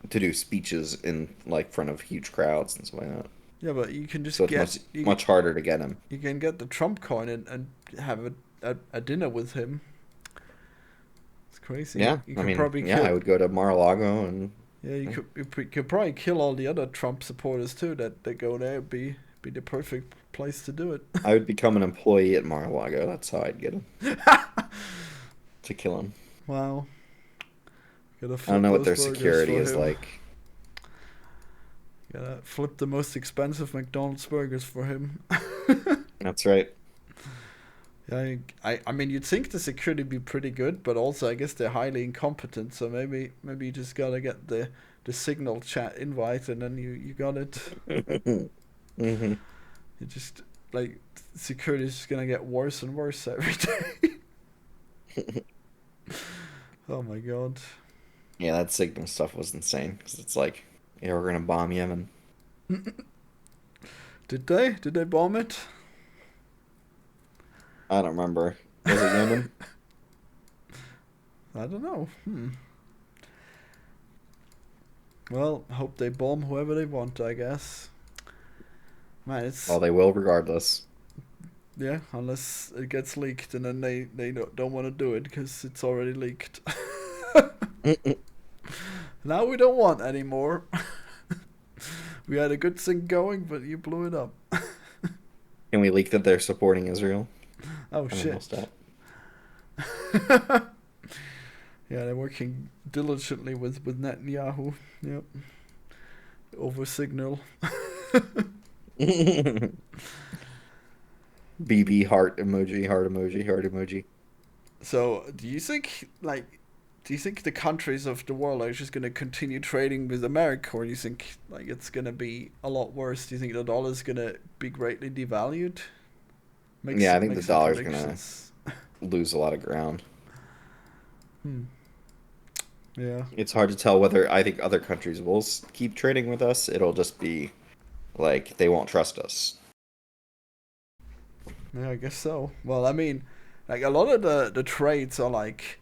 to do speeches in like front of huge crowds and stuff like that. Yeah, but you can So just it's get much harder to get him. you can get the Trump coin and have a dinner with him. It's crazy. Yeah, You I could mean, probably yeah, I would go to Mar-a-Lago and yeah you could probably kill all the other Trump supporters too that go there. Be the perfect place to do it. I would become an employee at Mar-a-Lago. That's how I'd get him to kill him. Wow. Gotta I don't flip know what those their burgers security for is him. like. Gotta flip the most expensive McDonald's burgers for him. That's right. Yeah, I mean, you'd think the security would be pretty good, but also I guess they're highly incompetent. So maybe you just gotta get the signal chat invite, and then you got it. Hmm. You just like security is just gonna get worse and worse every day. Oh my god. Yeah, that signal stuff was insane because it's like, yeah, we're gonna bomb Yemen. Did they? Did they bomb it? I don't remember. Was it Yemen? I don't know. Well, hope they bomb whoever they want, I guess. Man, it's Well, they will regardless. yeah, unless it gets leaked, and then they don't want to do it because it's already leaked. Now we don't want anymore. We had a good thing going, but you blew it up. Can we leak that they're supporting Israel? Oh I mean, shit. we'll stop. Yeah, they're working diligently with Netanyahu. Yep, over Signal. BB heart emoji, heart emoji, heart emoji. So, do you think the countries of the world are just going to continue trading with America, or do you think like it's going to be a lot worse? Do you think the dollar is going to be greatly devalued? Yeah, I think the Make some dollar's gonna predictions. lose a lot of ground. Hmm. Yeah. It's hard to tell whether I think other countries will keep trading with us. It'll just be like they won't trust us. Yeah, I guess so. Well, I mean, like a lot of the trades are like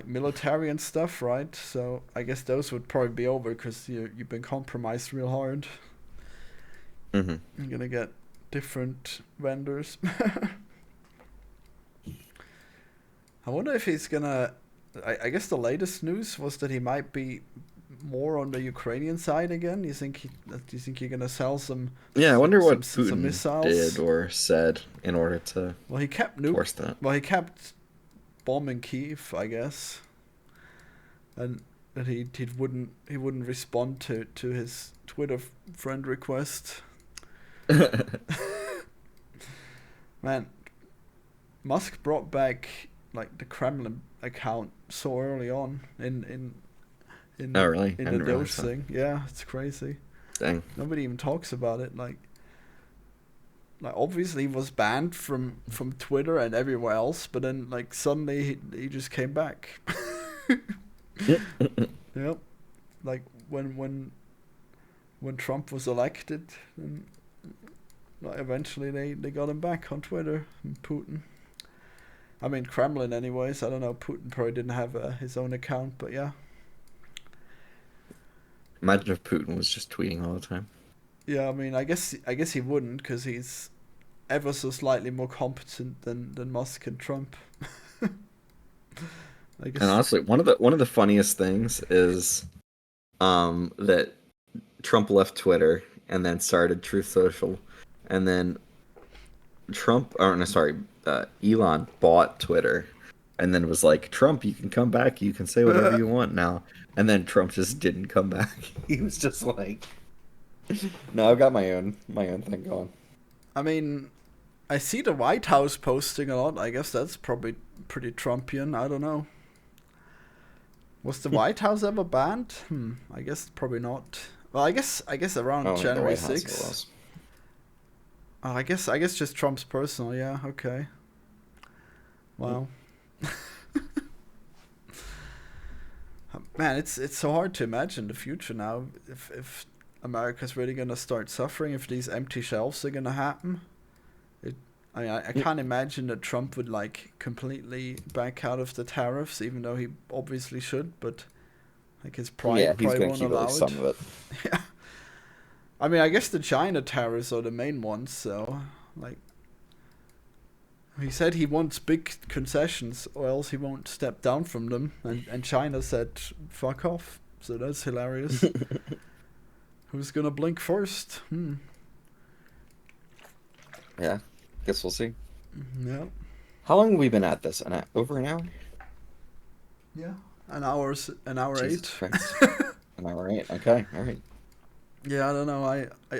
military and stuff, right? So I guess those would probably be over because you've been compromised real hard. Hmm. You're gonna get different vendors. I wonder if he's gonna. I guess the latest news was that he might be more on the Ukrainian side again. Do you think you're gonna sell Yeah, I wonder what some Putin did missiles? or said in order to Well, he kept force that. Well, he kept bombing Kiev, I guess, and that he wouldn't respond to his Twitter friend request. Man, Musk brought back like the Kremlin account so early on Oh, really? I in the didn't Doge realize that. thing. Yeah, it's crazy. Dang. Nobody even talks about it. Like obviously he was banned from Twitter and everywhere else, but then like suddenly he just came back. Yep. Like when Trump was elected, and like, eventually they got him back on Twitter. And Putin. I mean Kremlin, anyways. I don't know. Putin probably didn't have his own account, but yeah, Imagine if Putin was just tweeting all the time. yeah. I mean, I guess he wouldn't because he's ever so slightly more competent than Musk and Trump. I And guess. honestly, one of the funniest things is that Trump left Twitter and then started Truth Social, and then Trump, or no, sorry, Elon bought Twitter, and then was like, Trump, you can come back, you can say whatever you want now. And then Trump just didn't come back. He was just like, no, I've got my own thing going. I mean, I see the White House posting a lot. I guess that's probably pretty Trumpian. I don't know. Was the White House ever banned? I guess probably not. Well, I guess I around don't think the January White House ever 6th. was. I guess just Trump's personal. Yeah. Okay. Wow. Man, it's so hard to imagine the future now. If America's really gonna start suffering, if these empty shelves are gonna happen, it. I can't imagine that Trump would like completely back out of the tariffs, even though he obviously should. But like his Yeah, pride he's probably gonna won't keep at least allow it. some of it. Yeah. I mean, I guess the China tariffs are the main ones. So like he said he wants big concessions, or else he won't step down from them. And China said, "Fuck off." So that's hilarious. Who's gonna blink first? Yeah, guess we'll see. Yeah. How long have we been at this? Over an hour? Yeah. An hour Jesus eight. Christ. Am I right? Okay, all right. Yeah, I don't know.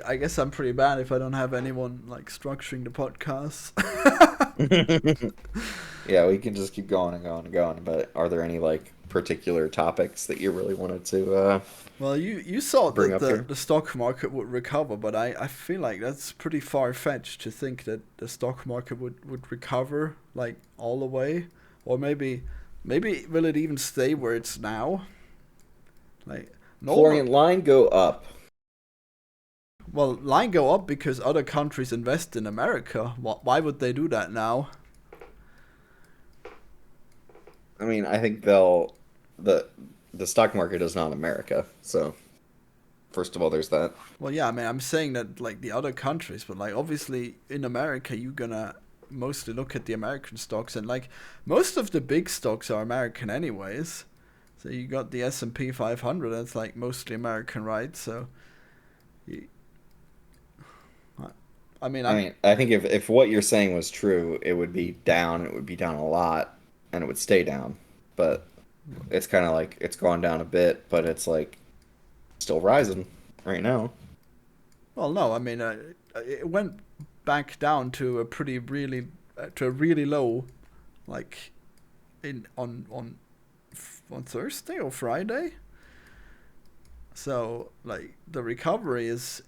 I guess I'm pretty bad if I don't have anyone like structuring the podcast. Yeah, we can just keep going and going and going. But are there any like particular topics that you really wanted to Well, you thought bring that up here? the stock market would recover, but I feel like that's pretty far fetched to think that the stock market would recover like all the way, or maybe will it even stay where it's now? Like normal. Florian, line go up. Well, line go up because other countries invest in America. Why would they do that now? I mean, I think they'll the the stock market is not America, so first of all, there's that. Well, yeah, I mean, I'm saying that like the other countries, but like obviously in America, you're gonna mostly look at the American stocks, and like most of the big stocks are American anyways. So you got the S&P 500, that's like mostly American, right? So, you, I mean, I I'm mean, I think if what you're saying was true, it would be down. It would be down a lot, and it would stay down. But It's kind of like it's gone down a bit, but it's like still rising right now. Well, no, I mean, it went back down to a really low, like in on Thursday or Friday. So like the recovery is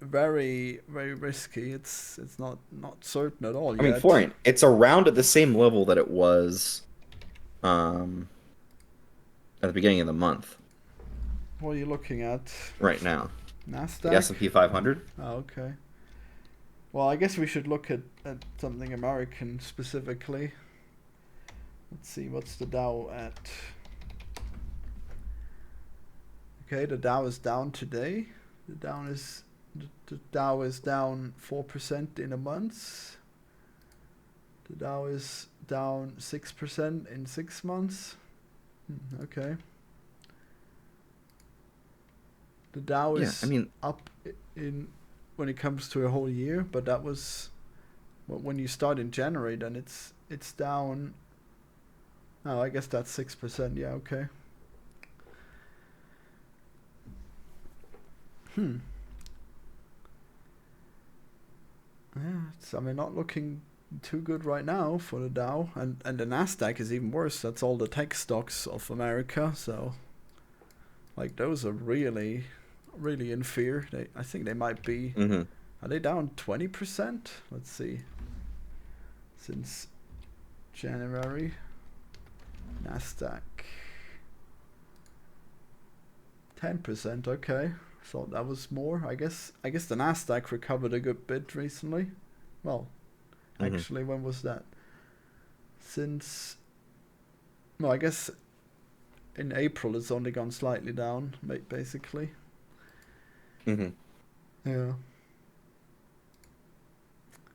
very risky. It's not certain at all I mean, yet. Florian, it's around at the same level that it was um, at the beginning of the month What are you looking at? right now. The Nasdaq? S&P 500. Oh, okay. Well, I guess we should look at something American specifically. Let's see, what's the Dow at? Okay, the Dow is down today. The Dow is down 4% in a month. The Dow is down 6% in 6 months. Okay. The Dow Yeah, I is mean, up in when it comes to a whole year, but that was when you start in January. Then it's down. Oh, I guess that's 6%. Yeah, okay. Hmm. Yeah, it's, I mean, not looking too good right now for the Dow, and the Nasdaq is even worse. That's all the tech stocks of America. So, like, those are really in fear. I think they might be. hmm Are they down 20%? Let's see. Since January, Nasdaq 10%. Okay, thought that was more. I guess the Nasdaq recovered a good bit recently. Well, hmm actually, when was that? Since no, I guess in April it's only gone slightly down, basically. hmm Yeah.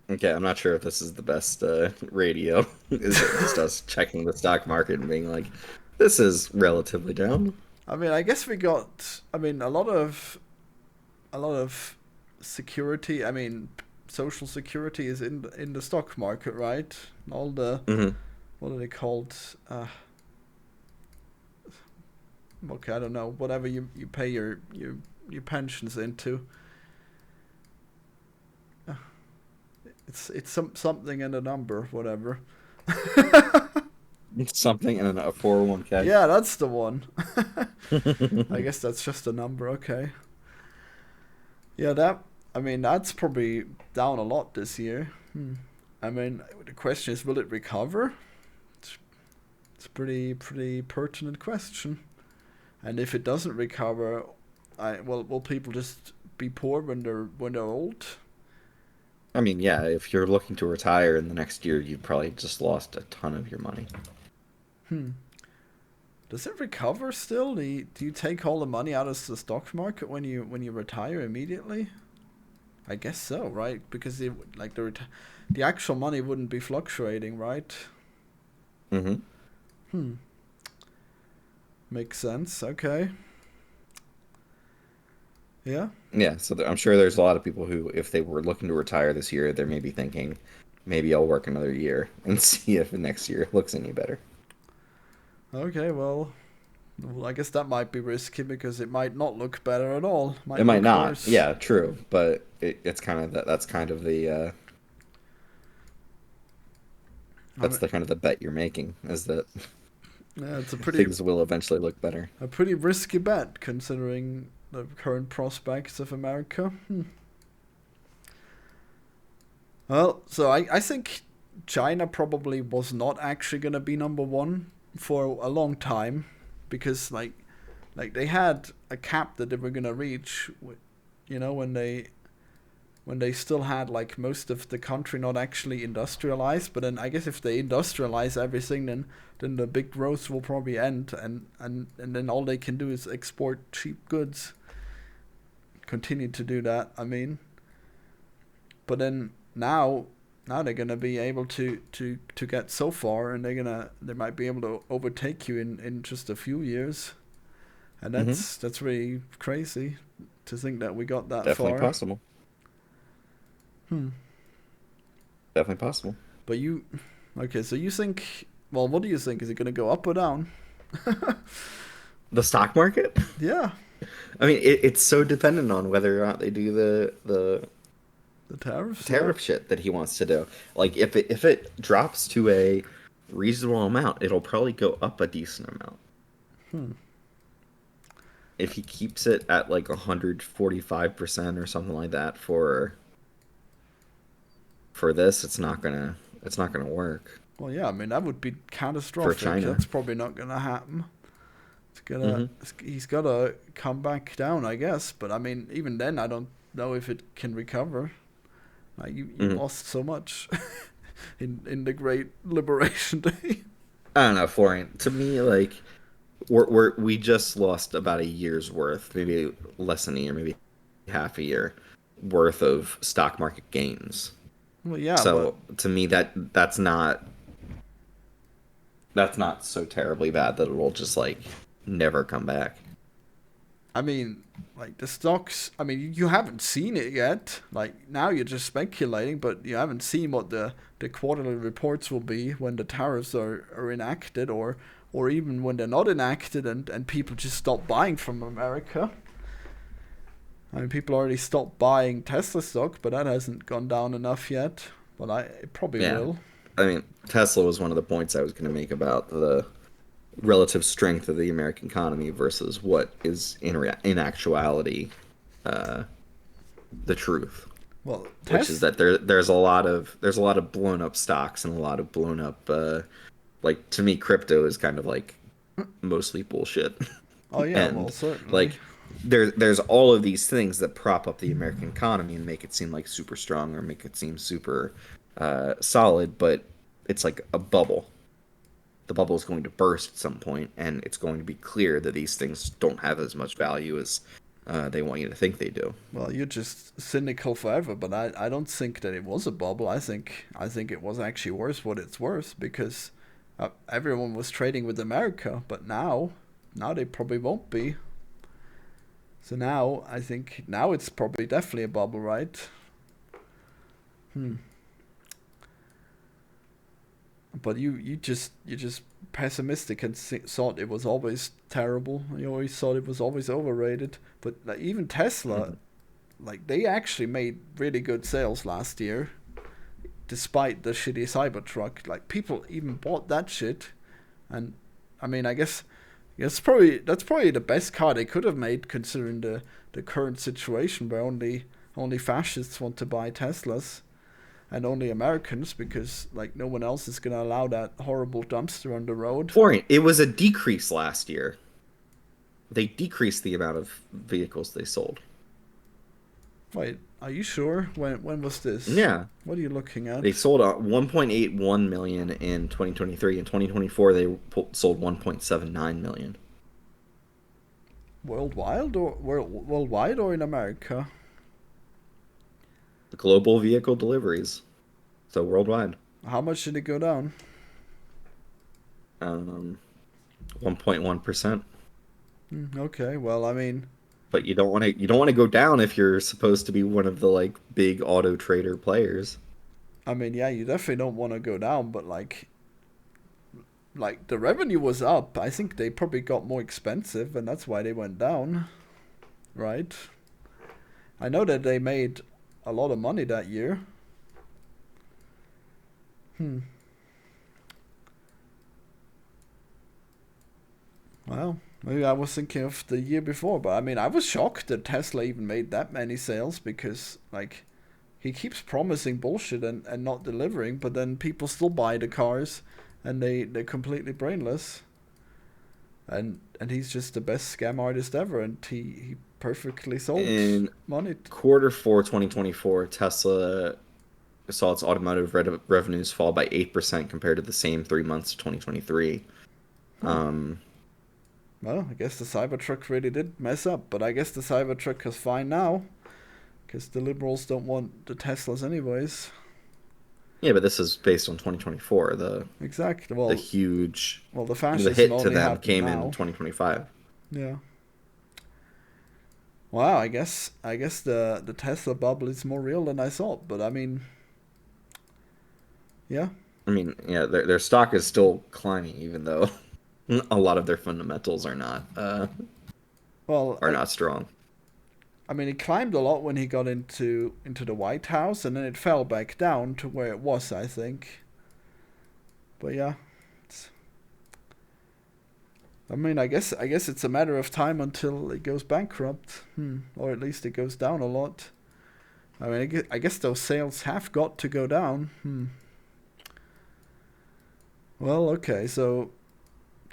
Okay, I'm not sure if this is the best radio. Is it just us checking the stock market and being like, this is relatively down? I mean, I guess we got. I mean, a lot of security. I mean, social security is in the stock market, right? All the hmm what are they called? Okay, I don't know. Whatever you pay your pensions into. Uh, it's something and a number, whatever. Something in a 401k. Yeah, that's the one. I guess that's just a number. Okay. Yeah, that. I mean, that's probably down a lot this year. I mean, the question is, will it recover? It's, it's a pretty pertinent question. And if it doesn't recover, will people just be poor when they're old? I mean, yeah, if you're looking to retire in the next year, you've probably just lost a ton of your money. Hmm. Does it recover still? Do you take all the money out of the stock market when you retire immediately? I guess so, right? Because like the actual money wouldn't be fluctuating, right? hmm Hmm. Makes sense. Okay. Yeah. Yeah, so I'm sure there's a lot of people who, if they were looking to retire this year, they're maybe thinking, maybe I'll work another year and see if next year looks any better. Okay. Well, I guess that might be risky because it might not look better at all. It Might might look not. worse. Yeah, true, but it's kind of that's kind of the I mean, kind of the bet you're making is that yeah, it's a things will eventually look better. pretty risky bet considering the current prospects of America. Well, so I think China probably was not actually gonna be number one for a long time because like they had a cap that they were gonna reach, when they still had like most of the country not actually industrialized. But then I guess if they industrialize everything, then the big growth will probably end, and then all they can do is export cheap goods. Continue to do that. I mean, but then now they're gonna be able to get so far, and they might be able to overtake you in just a few years, and hmm that's really crazy to think that we got that Definitely far. possible. Hmm. Definitely possible. But you, okay, so you think, well, what do you think? Is it gonna go up or down? The stock market? Yeah, I mean, it's so dependent on whether or not they do the the tariffs. Yeah. tariff shit that he wants to do. Like if it drops to a reasonable amount, it'll probably go up a decent amount. Hmm. If he keeps it at like 145% or something like that for this, it's not gonna work Well, yeah. I mean, that would be for catastrophic. China. That's probably not gonna happen. It's gonna. Hmm. He's gotta come back down, I guess. But I mean, even then, I don't know if it can recover. Like you Hmm. lost so much in the Great Liberation Day. I don't know, Florian. To me, like we just lost about a year's worth, maybe less than a year, maybe half a year worth of stock market gains. Well, yeah, but So to me, that's not so terribly bad that it will just like never come back. I mean, like the stocks. I mean, you haven't seen it yet. Like now, you're just speculating, but you haven't seen what the quarterly reports will be when the tariffs are enacted, or even when they're not enacted, and people just stop buying from America. I mean, people already stopped buying Tesla stock, but that hasn't gone down enough yet. But it probably Yeah. will. I mean, Tesla was one of the points I was going to make about the relative strength of the American economy versus what is in actuality uh, the truth, Well, which is that there's a lot of blown up stocks and a lot of blown up like to me crypto is kind of like mostly bullshit. Oh yeah, well And certainly. like there's all of these things that prop up the American economy and make it seem like super strong or make it seem super solid, but it's like a bubble. The bubble is going to burst at some point, and it's going to be clear that these things don't have as much value as they want you to think they do. Well, you're just cynical forever, but I don't think that it was a bubble. I think it was actually worth what it's worth because everyone was trading with America, but now they probably won't be. So now I think now it's probably definitely a bubble, right? Hmm. But you just pessimistic and thought it was always terrible. You always thought it was always overrated. But like, even Tesla, Mhm. like they actually made really good sales last year, despite the shitty Cybertruck. Like people even bought that shit, and I mean, I guess that's probably the best car they could have made considering the current situation where only fascists want to buy Teslas and only Americans because like no one else is gonna allow that horrible dumpster on the road. Florian, it was a decrease last year. They decreased the amount of vehicles they sold. Wait, are you sure? When was this? Yeah, What are you looking they at? sold 1.81 million in 2023. In 2024, they sold 1.79 million. Worldwide or in America? The global vehicle deliveries, so worldwide, How much did it go down? um, 1.1%. Okay, well, I mean, But you don't want to go down if you're supposed to be one of the like big auto trader players. yeah, you definitely don't want to go down, but like the revenue was up. I think they probably got more expensive, and that's why they went down, right? I know that they made a lot of money that year. Hmm. Well, maybe I was thinking of the year before, but I mean, I was shocked that Tesla even made that many sales because, like, he keeps promising bullshit and not delivering, but then people still buy the cars and they're completely brainless. And he's just the best scam artist ever, and he perfectly sold In money. quarter four 2024, Tesla saw its automotive revenues fall by 8% compared to the same 3 months of 2023. Huh. Um, Well, I guess the Cybertruck really did mess up, but I guess the Cybertruck is fine now, because the liberals don't want the Teslas anyways. yeah, but this is based on 2024. Exactly. The Well, huge well, the the fascism hit to only them happened came in now. 2025. Yeah. Wow. I guess the Tesla bubble is more real than I thought. But I mean, yeah. I mean, yeah, their stock is still climbing, even though A lot of their fundamentals Well, are not strong. I mean, he climbed a lot when he got into the White House, and then it fell back down to where it was, I think. But yeah, I mean, I guess it's a matter of time until it goes bankrupt, or at least it goes down a lot. I mean, I guess those sales have got to go down. Well, okay, so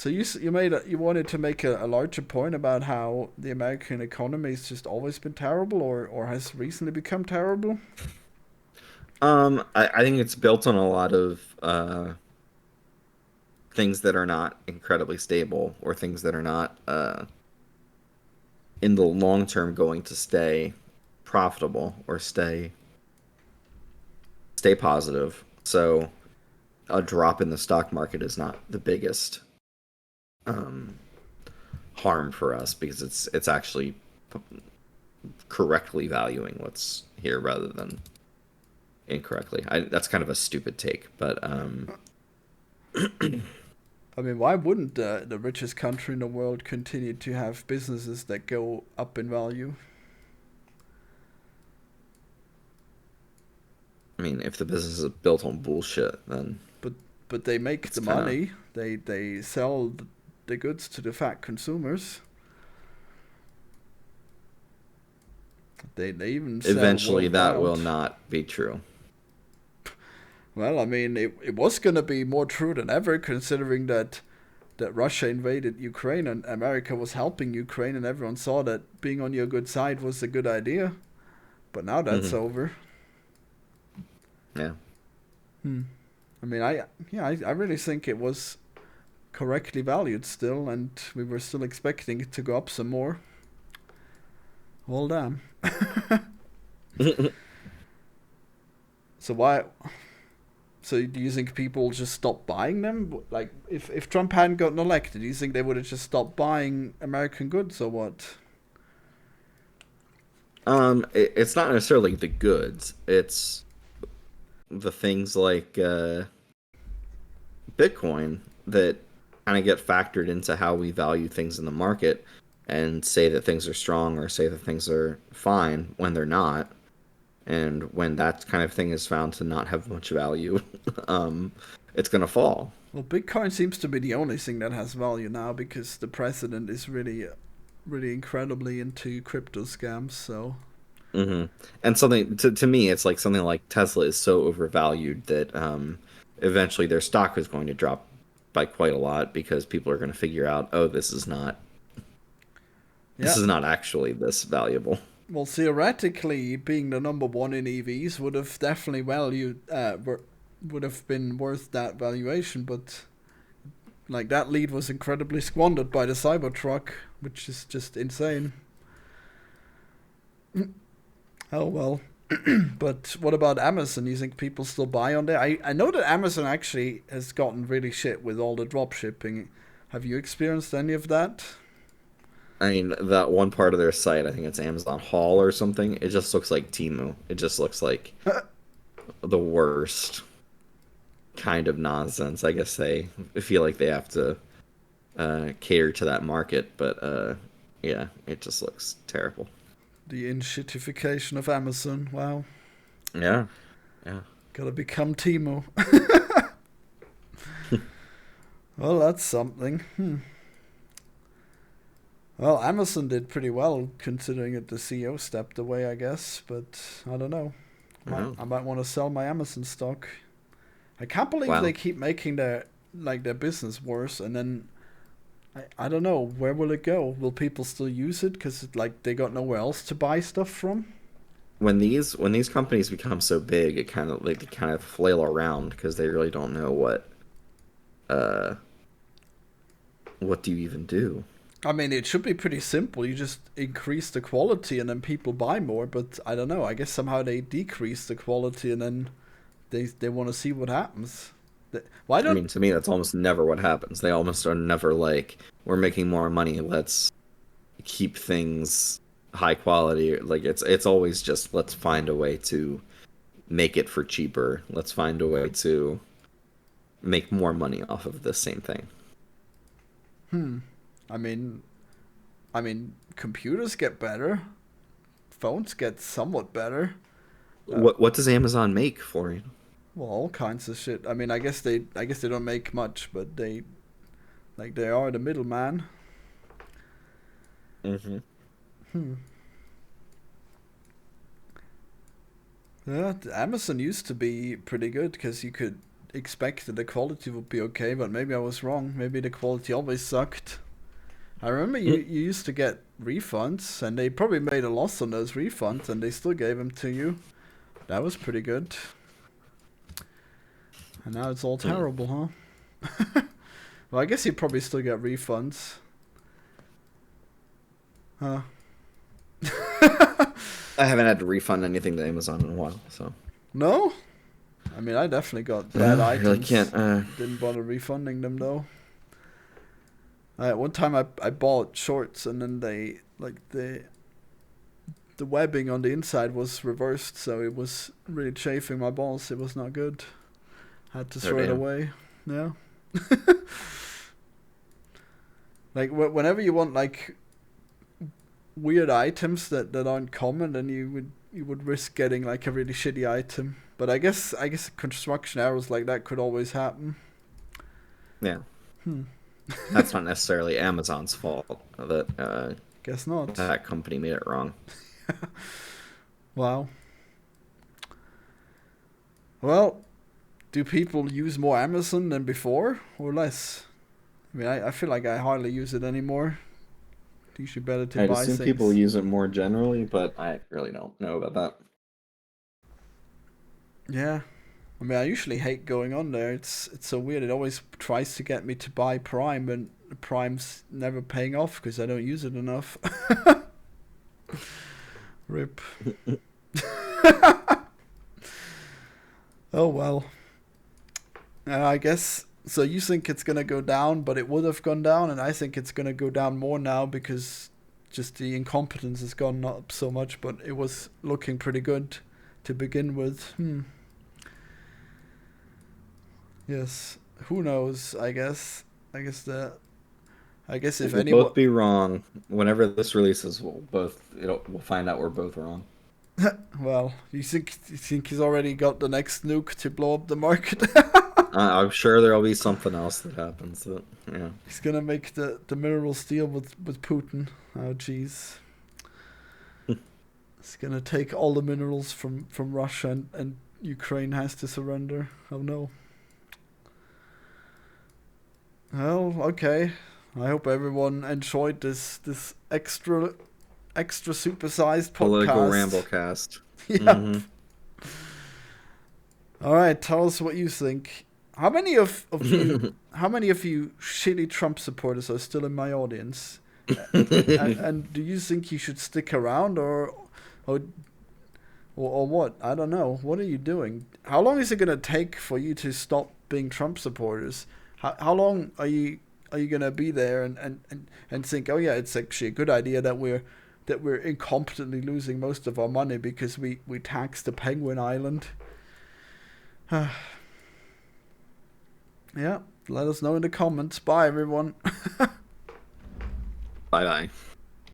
you wanted to make a larger point about how the American economy has just always been terrible, or has recently become terrible. I think it's built on a lot of things that are not incredibly stable, or things that are not in the long term going to stay profitable or stay positive. So a drop in the stock market is not the biggest um, harm for us, because it's actually correctly valuing what's here rather than incorrectly. That's kind of a stupid take, but I mean, why wouldn't the richest country in the world continue to have businesses that go up in value? I mean, if the business is built on bullshit, then But but they make it's the kind of money. They sell the goods to the fat consumers. They even sell eventually that will worldwide. not be true. Well, I mean, it was going to be more true than ever, considering that Russia invaded Ukraine and America was helping Ukraine, and everyone saw that being on your good side was a good idea. But now that's Hmm. over. Yeah. Hmm. I mean, I really think it was correctly valued still, and we were still expecting it to go up some more. Well, damn. So why? So do you think people just stopped buying them? Like, if Trump hadn't gotten elected, do you think they would have just stopped buying American goods or what? It's not necessarily the goods. It's the things like Bitcoin that kind of get factored into how we value things in the market, and say that things are strong or say that things are fine when they're not. And when that kind of thing is found to not have much value, um, it's gonna fall. Well, Bitcoin seems to be the only thing that has value now because the president is really incredibly into crypto scams. So Hmm. And something to me, it's like something like Tesla is so overvalued that eventually their stock is going to drop by quite a lot, because people are going to figure out, oh, this yeah. is not actually this valuable. Well, theoretically, being the number one in EVs would have definitely would have been worth that valuation, but like that lead was incredibly squandered by the Cybertruck, which is just insane. Oh well. But what about Amazon? You think people still buy on there? I know that Amazon actually has gotten really shit with all the drop shipping. Have you experienced any of that? I mean, that one part of their site, I think it's Amazon Haul or something, it just looks like Temu. It just looks like the worst kind of nonsense. I guess they feel like they have to cater to that market, but yeah, it just looks terrible. The inshitification of Amazon. Wow. Yeah, yeah. Gotta become Timo. Well, that's something. Well, Amazon did pretty well considering it the CEO stepped away, I guess. But I don't know. Oh, I might want to sell my Amazon stock. I can't believe they wow. keep making their business worse, and then I don't know where will it go. Will people still use it because like they got nowhere else to buy stuff from? When these companies become so big, it kind of like they kind of flail around because they really don't know uh what do you even do. I mean, it should be pretty simple. You just increase the quality and then people buy more. But I don't know. I guess somehow they decrease the quality and then they want to see what happens. Why I don't mean, to me, that's almost never what happens. They almost are never like, we're making more money, let's keep things high quality. Like it's always just, let's find a way to make it for cheaper. Let's find a way to make more money off of the same thing. I mean, computers get better, phones get somewhat better. What does Amazon make for you? Well, all kinds of shit. I mean, I guess they don't make much, but they are the middleman. Mm-hmm. Hmm. Yeah, Amazon used to be pretty good because you could expect that the quality would be okay, but maybe I was wrong. Maybe the quality always sucked. I remember you used to get refunds, and they probably made a loss on those refunds, and they still gave them to you. That was pretty good. And now it's all terrible, huh? Well, I guess you probably still get refunds. Huh? I haven't had to refund anything to Amazon in a while, so No? I mean, I definitely got bad yeah, I really items. can't. Didn't bother refunding them though. One time I bought shorts and then the webbing on the inside was reversed, so it was really chafing my balls. It was not good. Had to Oh throw it damn. away. Yeah. Like whenever you want like weird items that aren't common, then you would risk getting like a really shitty item. But I guess construction errors like that could always happen. Yeah, Hmm. that's not necessarily Amazon's fault that Guess not. that company made it wrong. Wow. Well, do people use more Amazon than before or less? I mean, I feel like I hardly use it anymore. Usually better to I'd buy assume people things. use it more generally, but I really don't know about that. Yeah. I mean, I usually hate going on there. It's so weird. It always tries to get me to buy Prime, and Prime's never paying off because I don't use it enough. Rip. Oh well. I guess so. You think it's gonna go down, but it would have gone down, and I think it's gonna go down more now because just the incompetence has gone up so much. But it was looking pretty good to begin with. Yes. Who knows? I guess. I guess that. I guess if We'll anyone. both be wrong. Whenever this releases, we'll find out we're both wrong. Well, you think he's already got the next nuke to blow up the market? I'm sure there'll be something else that happens. That yeah. He's gonna make the mineral steel with Putin. Oh jeez. He's gonna take all the minerals from Russia, and Ukraine has to surrender. Oh no. Well, okay. I hope everyone enjoyed this extra supersized Political podcast. Ramblecast. Yep. Mm-hmm. All right, tell us what you think. How many of you shitty Trump supporters are still in my audience? And do you think you should stick around or or what? I don't know. What are you doing? How long is it gonna take for you to stop being Trump supporters? How long are you gonna be there and think, oh yeah, it's actually a good idea that we're incompetently losing most of our money because we taxed the Penguin Island? Yeah, let us know in the comments. Bye everyone. Bye bye.